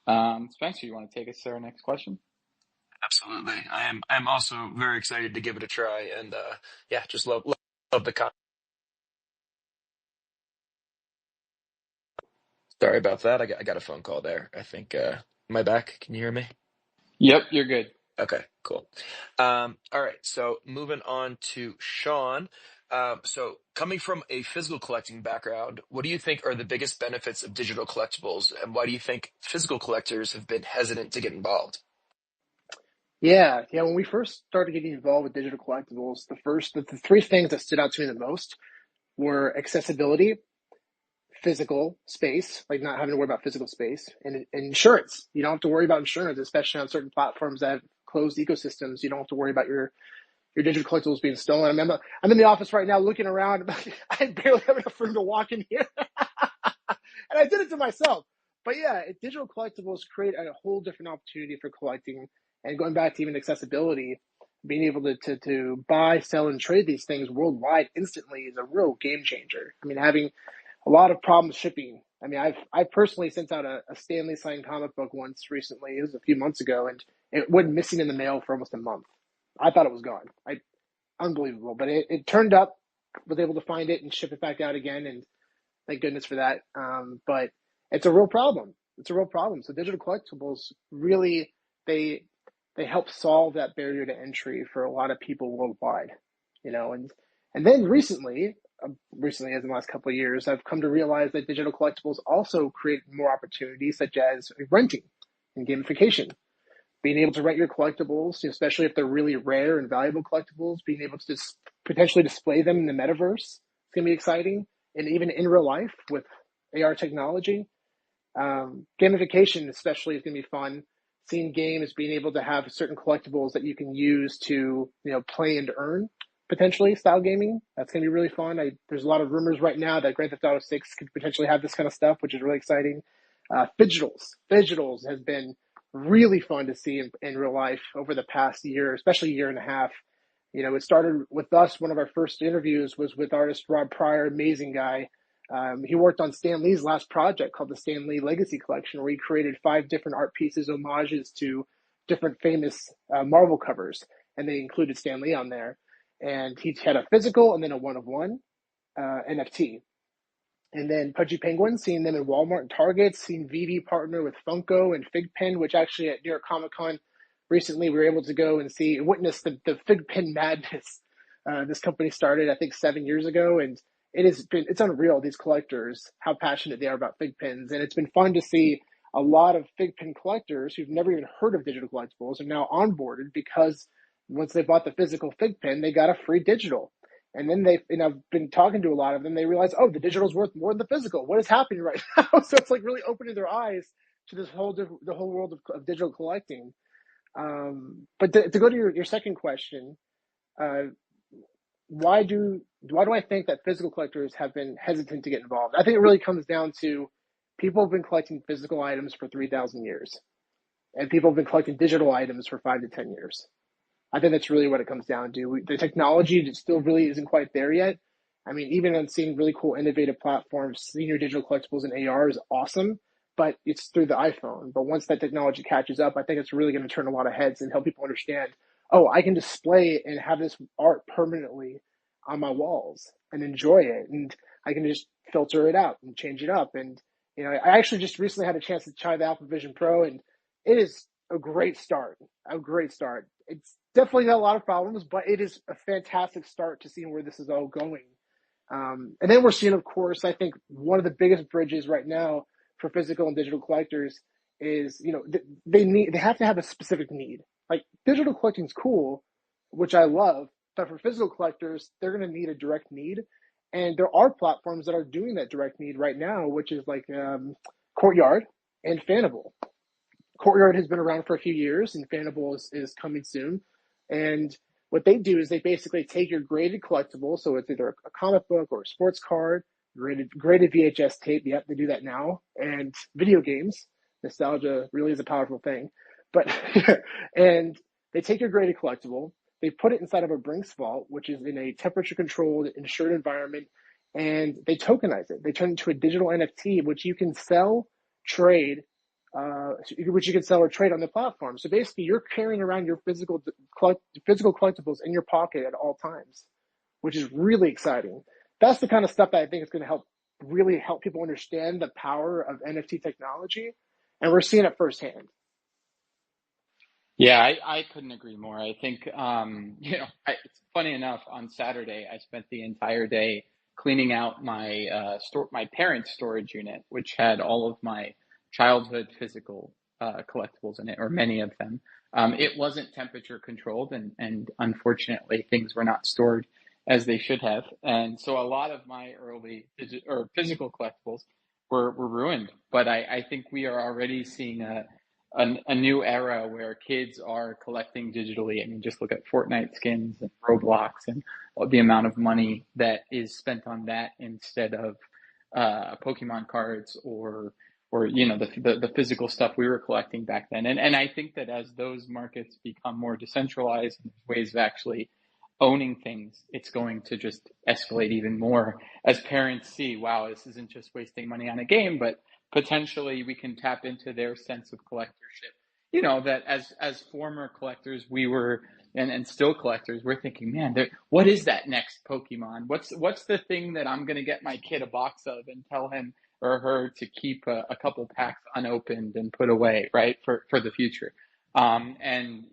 [SPEAKER 1] Spencer, you want to take us to our next question?
[SPEAKER 6] Absolutely. I'm also very excited to give it a try, and yeah, just love the concept. Sorry about that. I got a phone call there. I think, am I back? Can you hear me?
[SPEAKER 1] Yep, you're good.
[SPEAKER 6] Okay, cool. All right. So moving on to Sean. So coming from a physical collecting background, what do you think are the biggest benefits of digital collectibles, and why do you think physical collectors have been hesitant to get involved?
[SPEAKER 4] Yeah. When we first started getting involved with digital collectibles, the 3 things that stood out to me the most were accessibility, physical space, like not having to worry about physical space, and insurance. You don't have to worry about insurance, especially on certain platforms that have closed ecosystems. You don't have to worry about your your digital collectibles being stolen. I'm in the office right now looking around. I barely have enough room to walk in here. And I did it to myself. But yeah, digital collectibles create a whole different opportunity for collecting. And going back to even accessibility, being able to buy, sell, and trade these things worldwide instantly is a real game changer. I mean, having a lot of problems shipping. I mean, I personally sent out a Stan Lee signed comic book once recently. It was a few months ago, and it went missing in the mail for almost a month. I thought it was gone. Unbelievable. But it turned up, was able to find it and ship it back out again, and thank goodness for that. But it's a real problem. It's a real problem. So digital collectibles really, they help solve that barrier to entry for a lot of people worldwide, and then recently as in the last couple of years, I've come to realize that digital collectibles also create more opportunities, such as renting and gamification. Being able to rent your collectibles, especially if they're really rare and valuable collectibles, being able to potentially display them in the metaverse, it's going to be exciting. And even in real life with AR technology. Gamification especially is going to be fun. Seeing games, being able to have certain collectibles that you can use to, play and earn, potentially style gaming. That's going to be really fun. There's a lot of rumors right now that Grand Theft Auto 6 could potentially have this kind of stuff, which is really exciting. Digitals has been really fun to see in real life over the past year, especially year and a half. It started with us. One of our first interviews was with artist Rob Pryor, amazing guy. He worked on Stan Lee's last project called the Stan Lee Legacy Collection, where he created 5 different art pieces, homages to different famous Marvel covers, and they included Stan Lee on there. And he had a physical and then a one-of-one NFT. And then Pudgy Penguin, seeing them in Walmart and Target, seeing VV partner with Funko and Figpen, which actually at New York Comic Con recently we were able to go and see, witness the Figpen madness. This company started, I think, 7 years ago, and it's unreal, these collectors, how passionate they are about fig pins. And it's been fun to see a lot of fig pin collectors who've never even heard of digital collectibles are now onboarded because once they bought the physical fig pin, they got a free digital. And then I've been talking to a lot of them, they realize, oh, the digital's worth more than the physical. What is happening right now? So it's like really opening their eyes to the whole world of digital collecting. But to go to your second question, why do I think that physical collectors have been hesitant to get involved? I think it really comes down to people have been collecting physical items for 3,000 years, and people have been collecting digital items for 5 to 10 years. I think that's really what it comes down to. The technology still really isn't quite there yet. I mean, even on seeing really cool, innovative platforms, seeing your digital collectibles in AR is awesome, but it's through the iPhone. But once that technology catches up, I think it's really going to turn a lot of heads and help people understand, oh, I can display and have this art permanently on my walls and enjoy it. And I can just filter it out and change it up. And, I actually just recently had a chance to try the Apple Vision Pro, and it is a great start. It's definitely got a lot of problems, but it is a fantastic start to seeing where this is all going. And then we're seeing, of course, I think one of the biggest bridges right now for physical and digital collectors is, they have to have a specific need. Like digital collecting is cool, which I love, but for physical collectors, they're going to need a direct need. And there are platforms that are doing that direct need right now, which is like Courtyard and Fanable. Courtyard has been around for a few years, and Fanable is coming soon. And what they do is they basically take your graded collectible, so it's either a comic book or a sports card, graded VHS tape. Yep, they do that now. And video games. Nostalgia really is a powerful thing. But and they take your graded collectible, they put it inside of a Brinks vault, which is in a temperature-controlled, insured environment, and they tokenize it. They turn it into a digital NFT, which you can sell, trade, which you can sell or trade on the platform. So basically, you're carrying around your physical collectibles in your pocket at all times, which is really exciting. That's the kind of stuff that I think is going to really help people understand the power of NFT technology, and we're seeing it firsthand.
[SPEAKER 1] Yeah, I couldn't agree more. I think, it's funny enough, on Saturday, I spent the entire day cleaning out my parents' storage unit, which had all of my childhood physical collectibles in it, or many of them. It wasn't temperature controlled, and unfortunately, things were not stored as they should have. And so a lot of my early physical collectibles were ruined. But I think we are already seeing a new era where kids are collecting digitally. I mean, just look at Fortnite skins and Roblox and the amount of money that is spent on that instead of Pokemon cards or the physical stuff we were collecting back then. And I think that as those markets become more decentralized and ways of actually owning things, it's going to just escalate even more as parents see, wow, this isn't just wasting money on a game, but potentially we can tap into their sense of collectorship. That as former collectors, we were and still collectors, we're thinking, man, what is that next Pokemon? What's the thing that I'm gonna get my kid a box of and tell him or her to keep a couple packs unopened and put away, right, for the future. And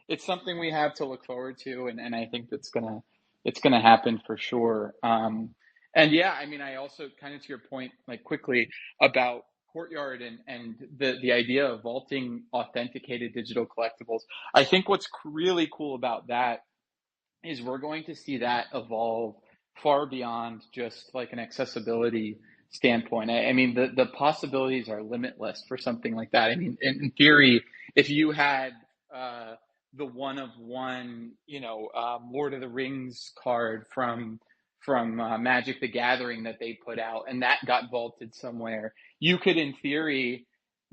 [SPEAKER 1] it's something we have to look forward to, and I think it's gonna happen for sure. And yeah, I mean, I also kind of to your point, like quickly about Courtyard and the idea of vaulting authenticated digital collectibles. I think what's really cool about that is we're going to see that evolve far beyond just like an accessibility standpoint. I mean, the possibilities are limitless for something like that. I mean, in theory, if you had the one of one, Lord of the Rings card from Magic the Gathering that they put out, and that got vaulted somewhere, you could, in theory,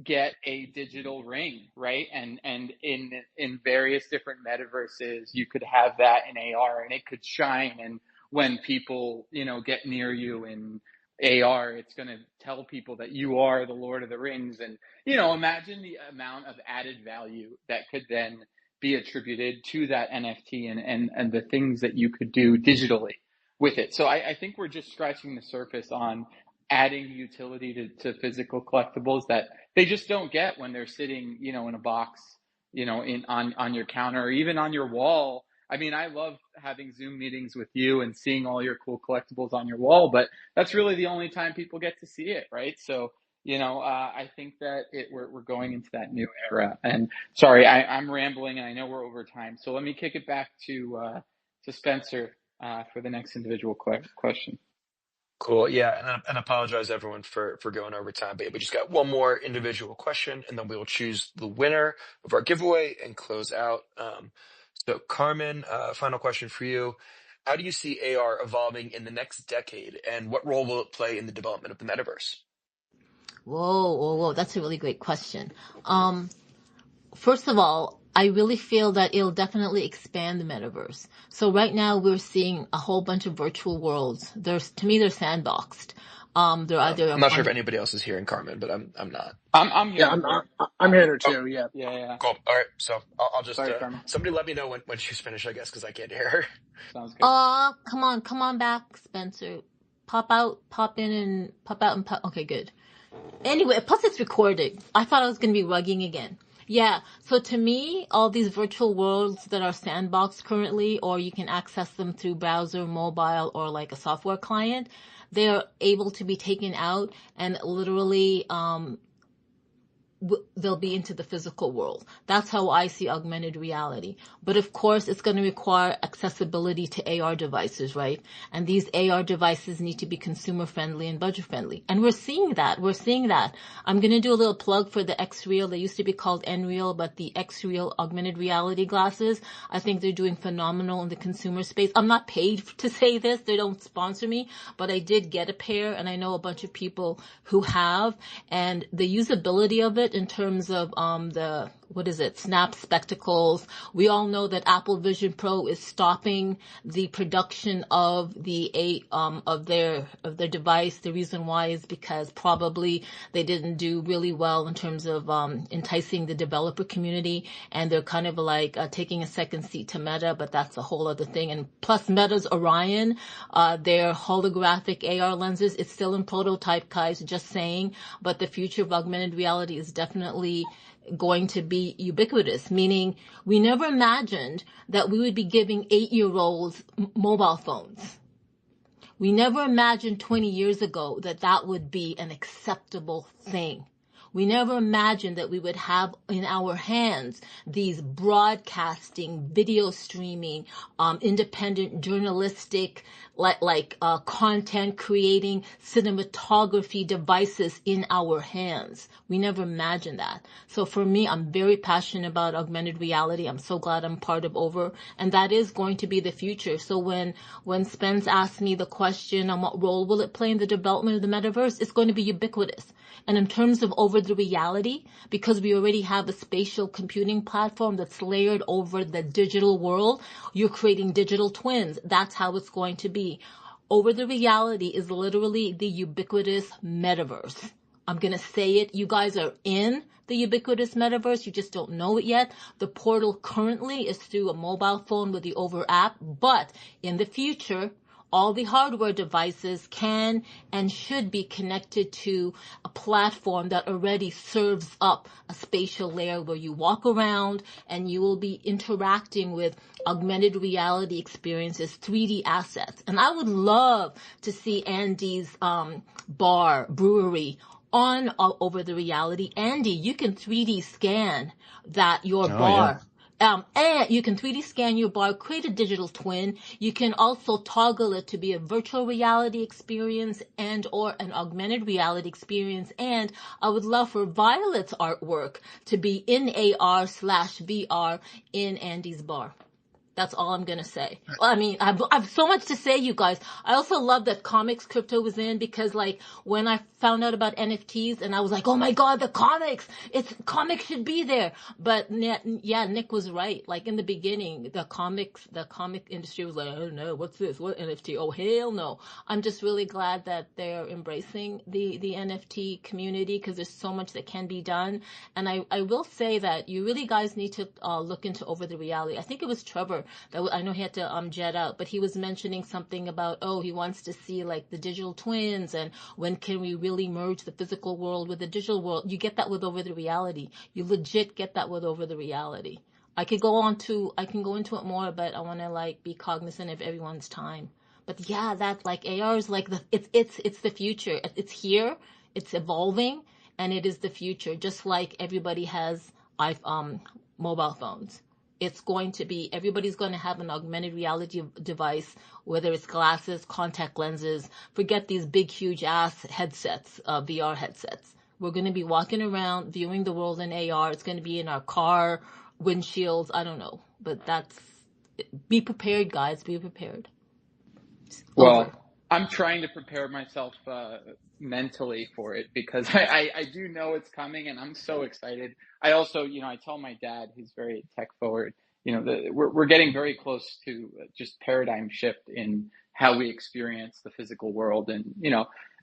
[SPEAKER 1] get a digital ring, right? And in various different metaverses, you could have that in AR, and it could shine. And when people, get near you in AR, it's going to tell people that you are the Lord of the Rings. And, imagine the amount of added value that could then be attributed to that NFT and the things that you could do digitally with it. So I think we're just scratching the surface on adding utility to physical collectibles that they just don't get when they're sitting, in a box, on your counter or even on your wall. I mean, I love having Zoom meetings with you and seeing all your cool collectibles on your wall, but that's really the only time people get to see it, right? So, I think that we're going into that new era. And sorry, I'm rambling, and I know we're over time. So let me kick it back to Spencer for the next individual question.
[SPEAKER 6] Cool. Yeah. And apologize everyone for going over time, but we just got one more individual question and then we will choose the winner of our giveaway and close out. So Carmen, final question for you. How do you see AR evolving in the next decade and what role will it play in the development of the metaverse?
[SPEAKER 3] Whoa. That's a really great question. First of all, I really feel that it'll definitely expand the metaverse. So right now we're seeing a whole bunch of virtual worlds. To me, they're sandboxed. They're either
[SPEAKER 6] I'm not sure if anybody else is hearing Carmen, but I'm not.
[SPEAKER 1] I'm here.
[SPEAKER 4] Yeah, I'm here too. Yeah.
[SPEAKER 1] Yeah.
[SPEAKER 6] Cool. All right. So I'll just,
[SPEAKER 1] Sorry, Carmen.
[SPEAKER 6] somebody let me know when she's finished, I guess, because I can't hear her.
[SPEAKER 1] Sounds good.
[SPEAKER 3] Come on back, Spencer. Pop out and pop. Okay, good. Anyway, plus it's recorded. I thought I was going to be rugging again. Yeah, so to me, all these virtual worlds that are sandboxed currently, or you can access them through browser, mobile, or like a software client, they're able to be taken out and literally they'll be into the physical world. That's how I see augmented reality. But of course, it's going to require accessibility to AR devices, right? And these AR devices need to be consumer friendly and budget friendly. And we're seeing that. I'm going to do a little plug for the X-Real. They used to be called Nreal, but the X-Real augmented reality glasses, I think they're doing phenomenal in the consumer space. I'm not paid to say this. They don't sponsor me, but I did get a pair and I know a bunch of people who have, and the usability of it in terms of Snap spectacles. We all know that Apple Vision Pro is stopping the production of of their device. The reason why is because probably they didn't do really well in terms of enticing the developer community, and they're kind of like taking a second seat to Meta, but that's a whole other thing. And plus Meta's Orion, their holographic AR lenses, it's still in prototype, guys, just saying, but the future of augmented reality is definitely going to be ubiquitous, meaning we never imagined that we would be giving 8-year-olds mobile phones. We never imagined 20 years ago that would be an acceptable thing. We never imagined that we would have in our hands these broadcasting, video streaming, independent journalistic, content creating, cinematography devices in our hands. We never imagined that. So for me, I'm very passionate about augmented reality. I'm so glad I'm part of Over, and that is going to be the future. So when Spence asked me the question on what role will it play in the development of the metaverse, it's going to be ubiquitous. And in terms of over the reality, because we already have a spatial computing platform that's layered over the digital world, you're creating digital twins. That's how it's going to be. Over the reality is literally the ubiquitous metaverse. I'm going to say it. You guys are in the ubiquitous metaverse. You just don't know it yet. The portal currently is through a mobile phone with the Over app, but in the future, all the hardware devices can and should be connected to a platform that already serves up a spatial layer where you walk around and you will be interacting with augmented reality experiences, 3D assets. And I would love to see Andy's brewery on over the reality. Andy, you can 3D scan your
[SPEAKER 8] Oh, yeah.
[SPEAKER 3] bar. And you can 3D scan your bar, create a digital twin. You can also toggle it to be a virtual reality experience and or an augmented reality experience. And I would love for Violet's artwork to be in AR/VR in Andy's bar. That's all I'm going to say. Well, I mean, I've so much to say, you guys. I also love that comics crypto was in because, like, when I found out about NFTs and I was like, oh my God, the comics should be there. But yeah, Nick was right. Like in the beginning, the comic industry was like, I don't know, what's this? What NFT? Oh, hell no. I'm just really glad that they're embracing the NFT community because there's so much that can be done. And I will say that you really guys need to look into over the reality. I think it was Trevor that I know he had to jet out, but he was mentioning something about, he wants to see like the digital twins and when can we really merge the physical world with the digital world. You get that with over the reality. You legit get that with over the reality. I can go into it more, but I want to like be cognizant of everyone's time. But yeah, that like AR is like it's the future. It's here. It's evolving, and it is the future. Just like everybody has mobile phones. It's going to be, everybody's going to have an augmented reality device, whether it's glasses, contact lenses. Forget these big, huge ass headsets, VR headsets. We're going to be walking around, viewing the world in AR. It's going to be in our car, windshields. I don't know. But be prepared, guys. Be prepared. Over.
[SPEAKER 1] Well, I'm trying to prepare myself mentally for it because I do know it's coming and I'm so excited. I also, I tell my dad, he's very tech forward, we're getting very close to just paradigm shift in how we experience the physical world. And,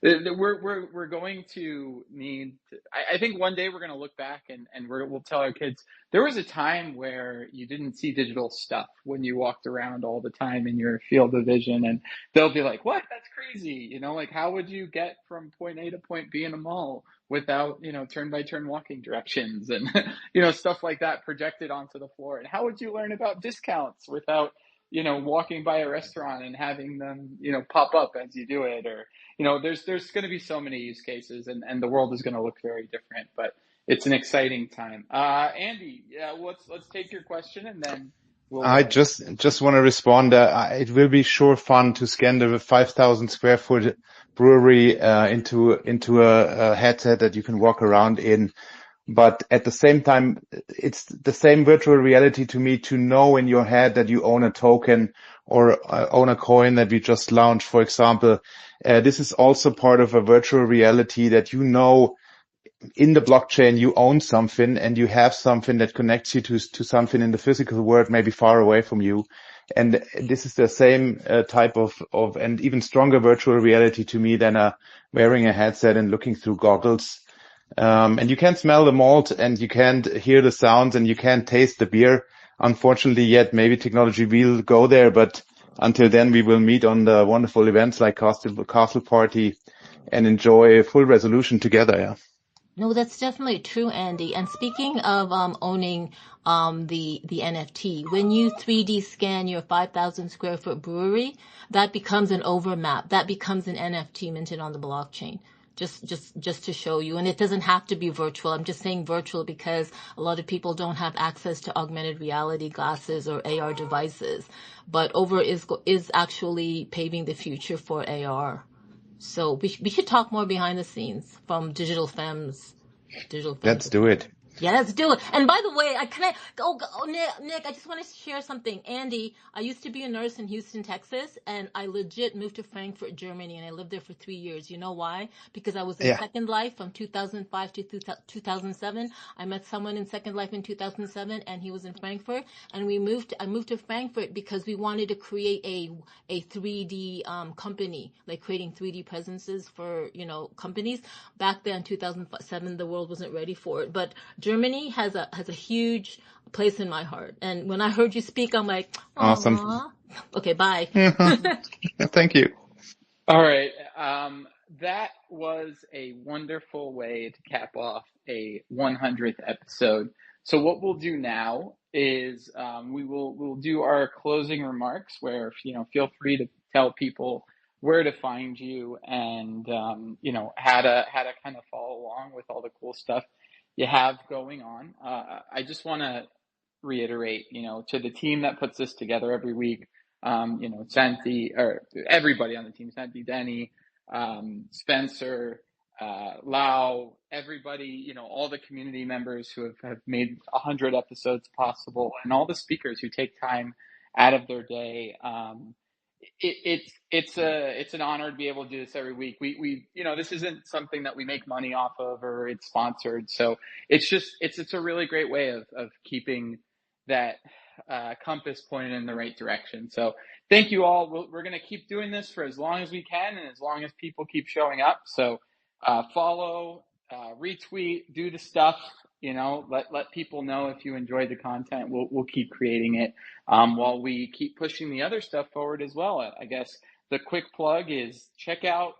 [SPEAKER 1] we're going to need to, I think one day we're going to look back and we'll tell our kids, there was a time where you didn't see digital stuff when you walked around all the time in your field of vision, and they'll be like, what? That's crazy. Like how would you get from point A to point B in a mall without, turn by turn walking directions and, stuff like that projected onto the floor? And how would you learn about discounts without, walking by a restaurant and having them, pop up as you do it? Or, there's going to be so many use cases and the world is going to look very different, but it's an exciting time. Andy, let's take your question and then we'll.
[SPEAKER 8] I just want to respond. It will be sure fun to scan the 5,000 square foot brewery into a headset that you can walk around in. But at the same time, it's the same virtual reality to me to know in your head that you own a token or own a coin that we just launched, for example. This is also part of a virtual reality that in the blockchain you own something and you have something that connects you to something in the physical world, maybe far away from you. And this is the same type of and even stronger virtual reality to me than wearing a headset and looking through goggles. And you can't smell the malt and you can't hear the sounds and you can't taste the beer. Unfortunately, yet maybe technology will go there, but until then we will meet on the wonderful events like Castle Party and enjoy full resolution together. Yeah.
[SPEAKER 3] No, that's definitely true, Andy. And speaking of owning the NFT, when you 3D scan your 5,000 square foot brewery, that becomes an overmap. That becomes an NFT minted on the blockchain. just to show you. And it doesn't have to be virtual. I'm just saying virtual because a lot of people don't have access to augmented reality glasses or AR devices. But Over is actually paving the future for AR. So we should talk more behind the scenes from Digital Femmes.
[SPEAKER 8] Let's do it.
[SPEAKER 3] Yeah, let's do it. And by the way, Nick, I just want to share something. Andy, I used to be a nurse in Houston, Texas, and I legit moved to Frankfurt, Germany, and I lived there for 3 years. You know why? Because I was in Second Life from 2005 to 2007. I met someone in Second Life in 2007, and he was in Frankfurt. And I moved to Frankfurt because we wanted to create a 3D company, like creating 3D presences for, companies. Back then, 2007, the world wasn't ready for it. But Germany has a huge place in my heart. And when I heard you speak, I'm like,
[SPEAKER 8] Awesome.
[SPEAKER 3] Okay, bye.
[SPEAKER 8] Thank you.
[SPEAKER 1] All right. That was a wonderful way to cap off a 100th episode. So what we'll do now is we'll do our closing remarks where, feel free to tell people where to find you and, how to kind of follow along with all the cool stuff you have going on. I just want to reiterate, to the team that puts this together every week, Santi, or everybody on the team, Santi, Denny, Spencer, Lau, everybody, all the community members who have made 100 episodes possible, and all the speakers who take time out of their day. It's an honor to be able to do this every week. We this isn't something that we make money off of or it's sponsored. So it's a really great way of keeping that compass pointed in the right direction. So thank you all. We're going to keep doing this for as long as we can and as long as people keep showing up. So follow, retweet, do the stuff. Let people know if you enjoyed the content. We'll keep creating it while we keep pushing the other stuff forward as well. I guess the quick plug is check out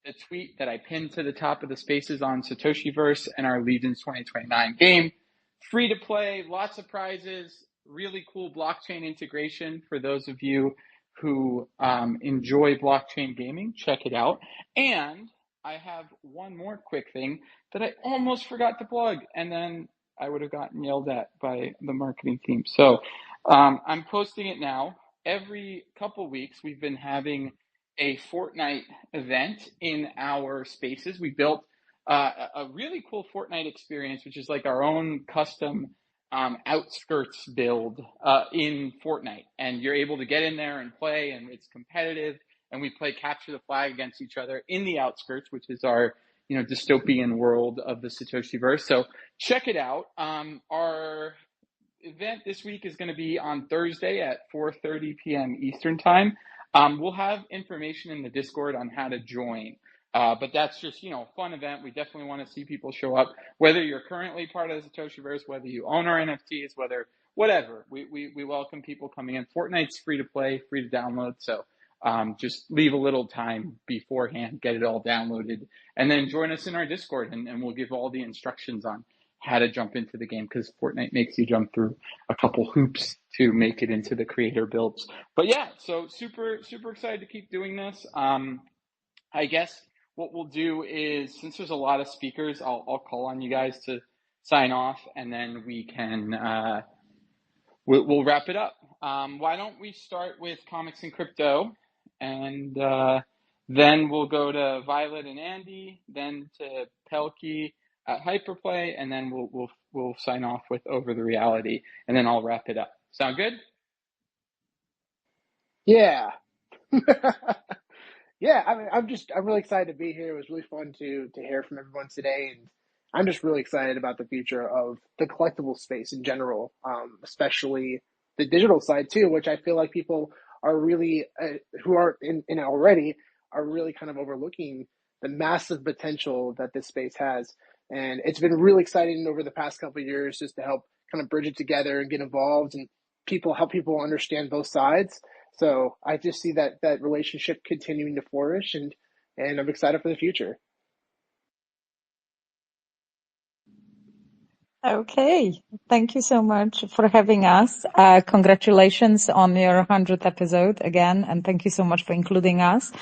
[SPEAKER 1] the tweet that I pinned to the top of the spaces on Satoshiverse and our Legions 2029 game. Free to play, lots of prizes, really cool blockchain integration for those of you who enjoy blockchain gaming. Check it out. And I have one more quick thing that I almost forgot to plug, and then I would have gotten yelled at by the marketing team. So I'm posting it now. Every couple weeks, we've been having a Fortnite event in our spaces. We built a really cool Fortnite experience, which is like our own custom outskirts build in Fortnite. And you're able to get in there and play, and it's competitive. And we play capture the flag against each other in the outskirts, which is our dystopian world of the Satoshiverse. So check it out. Our event this week is going to be on Thursday at 4:30 p.m. Eastern time. We'll have information in the Discord on how to join. But that's just, a fun event. We definitely want to see people show up, whether you're currently part of the Satoshiverse, whether you own our NFTs, whatever. We welcome people coming in. Fortnite's free to play, free to download. So just leave a little time beforehand, get it all downloaded, and then join us in our Discord, and we'll give all the instructions on how to jump into the game, because Fortnite makes you jump through a couple hoops to make it into the creator builds. But yeah, so super excited to keep doing this. I guess what we'll do is, since there's a lot of speakers, I'll call on you guys to sign off, and then we can we'll wrap it up. Why don't we start with comics and crypto, and then we'll go to Violet and Andy, then to Pelkey at Hyperplay, and then we'll sign off with Over the Reality, and then I'll wrap it up. Sound good?
[SPEAKER 4] Yeah. Yeah, I'm really excited to be here. It was really fun to hear from everyone today, and I'm just really excited about the future of the collectible space in general, especially the digital side too, which I feel like people are really who are in it already are really kind of overlooking the massive potential that this space has. And it's been really exciting over the past couple of years just to help kind of bridge it together and get involved and help people understand both sides. So I just see that relationship continuing to flourish, and I'm excited for the future.
[SPEAKER 7] Okay, thank you so much for having us. Congratulations on your 100th episode again, and thank you so much for including us.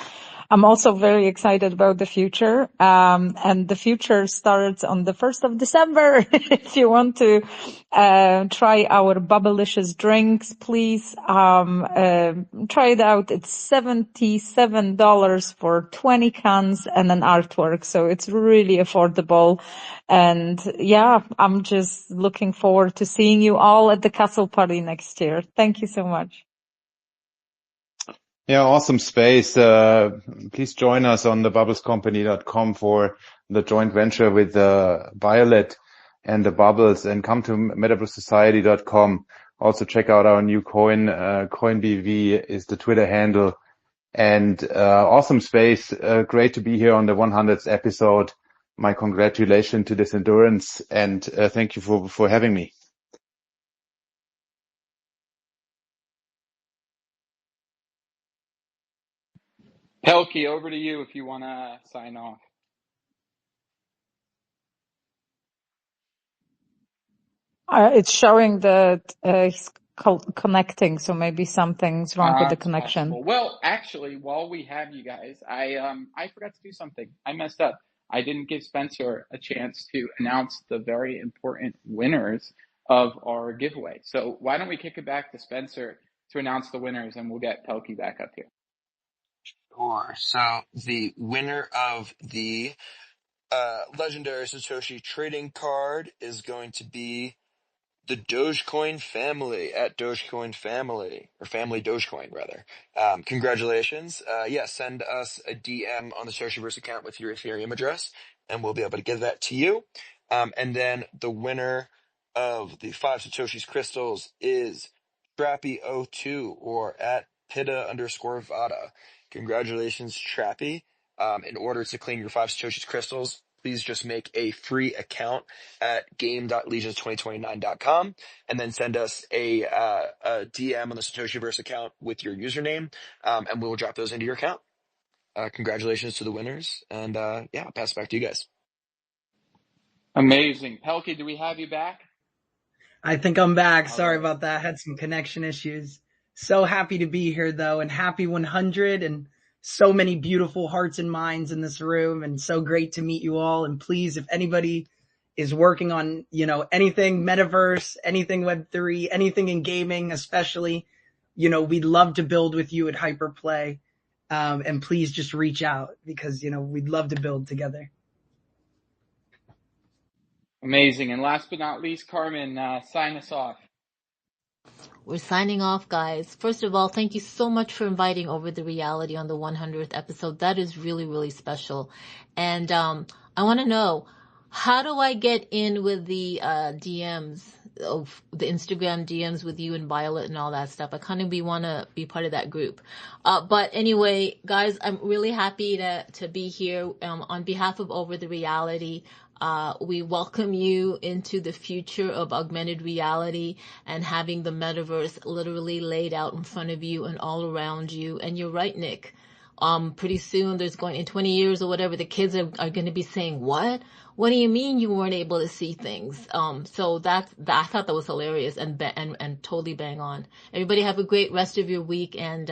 [SPEAKER 7] I'm also very excited about the future. And the future starts on the 1st of December. If you want to, try our Bubblicious drinks, please, try it out. It's $77 for 20 cans and an artwork. So it's really affordable. And yeah, I'm just looking forward to seeing you all at the castle party next year. Thank you so much.
[SPEAKER 8] Yeah, awesome space. Please join us on thebubblescompany.com for the joint venture with Violet and the Bubbles, and come to metaversesociety.com. Also check out our new coin. CoinBV is the Twitter handle. And awesome space. Great to be here on the 100th episode. My congratulations to this endurance, and thank you for having me.
[SPEAKER 1] Pelkey, over to you if you want to sign off.
[SPEAKER 7] It's showing that he's connecting, so maybe something's wrong with the
[SPEAKER 1] It's
[SPEAKER 7] connection.
[SPEAKER 1] possible. Well, actually, while we have you guys, I forgot to do something. I messed up. I didn't give Spencer a chance to announce the very important winners of our giveaway. So why don't we kick it back to Spencer to announce the winners, and we'll get Pelkey back up here.
[SPEAKER 6] Sure. So the winner of the legendary Satoshi trading card is going to be the Dogecoin family at Dogecoin family, or family Dogecoin rather. Congratulations. Send us a DM on the Satoshiverse account with your Ethereum address, and we'll be able to give that to you. And then the winner of the 5 Satoshi's crystals is Trappy02, or at Pitta_Vada. Congratulations, Trappy. In order to claim your 5 Satoshi's crystals, please just make a free account at game.legions2029.com and then send us a DM on the Satoshiverse account with your username, and we'll drop those into your account. Congratulations to the winners, and I'll pass it back to you guys.
[SPEAKER 1] Amazing. Pelkey, do we have you back?
[SPEAKER 5] I think I'm back.
[SPEAKER 1] All
[SPEAKER 5] Sorry
[SPEAKER 1] right.
[SPEAKER 5] about that. Had some connection issues. So happy to be here though, and happy 100, and so many beautiful hearts and minds in this room, and so great to meet you all. And please, if anybody is working on, anything Metaverse, anything Web3, anything in gaming, especially, we'd love to build with you at Hyperplay. And please just reach out because, we'd love to build together.
[SPEAKER 1] Amazing. And last but not least, Carmen, sign us off.
[SPEAKER 3] We're signing off, guys. First of all, thank you so much for inviting Over the Reality on the 100th episode. That is really, really special. And I want to know, how do I get in with the DMs, of the Instagram DMs with you and Violet and all that stuff? I kind of want to be part of that group. But anyway, guys, I'm really happy to be here. On behalf of Over the Reality, we welcome you into the future of augmented reality and having the metaverse literally laid out in front of you and all around you. And you're right, Nick. Pretty soon in 20 years or whatever, the kids are going to be saying, what? What do you mean you weren't able to see things? So I thought that was hilarious and totally bang on. Everybody have a great rest of your week, and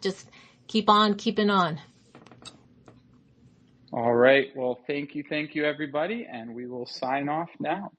[SPEAKER 3] just keep on keeping on.
[SPEAKER 1] All right. Well, thank you, everybody, and we will sign off now.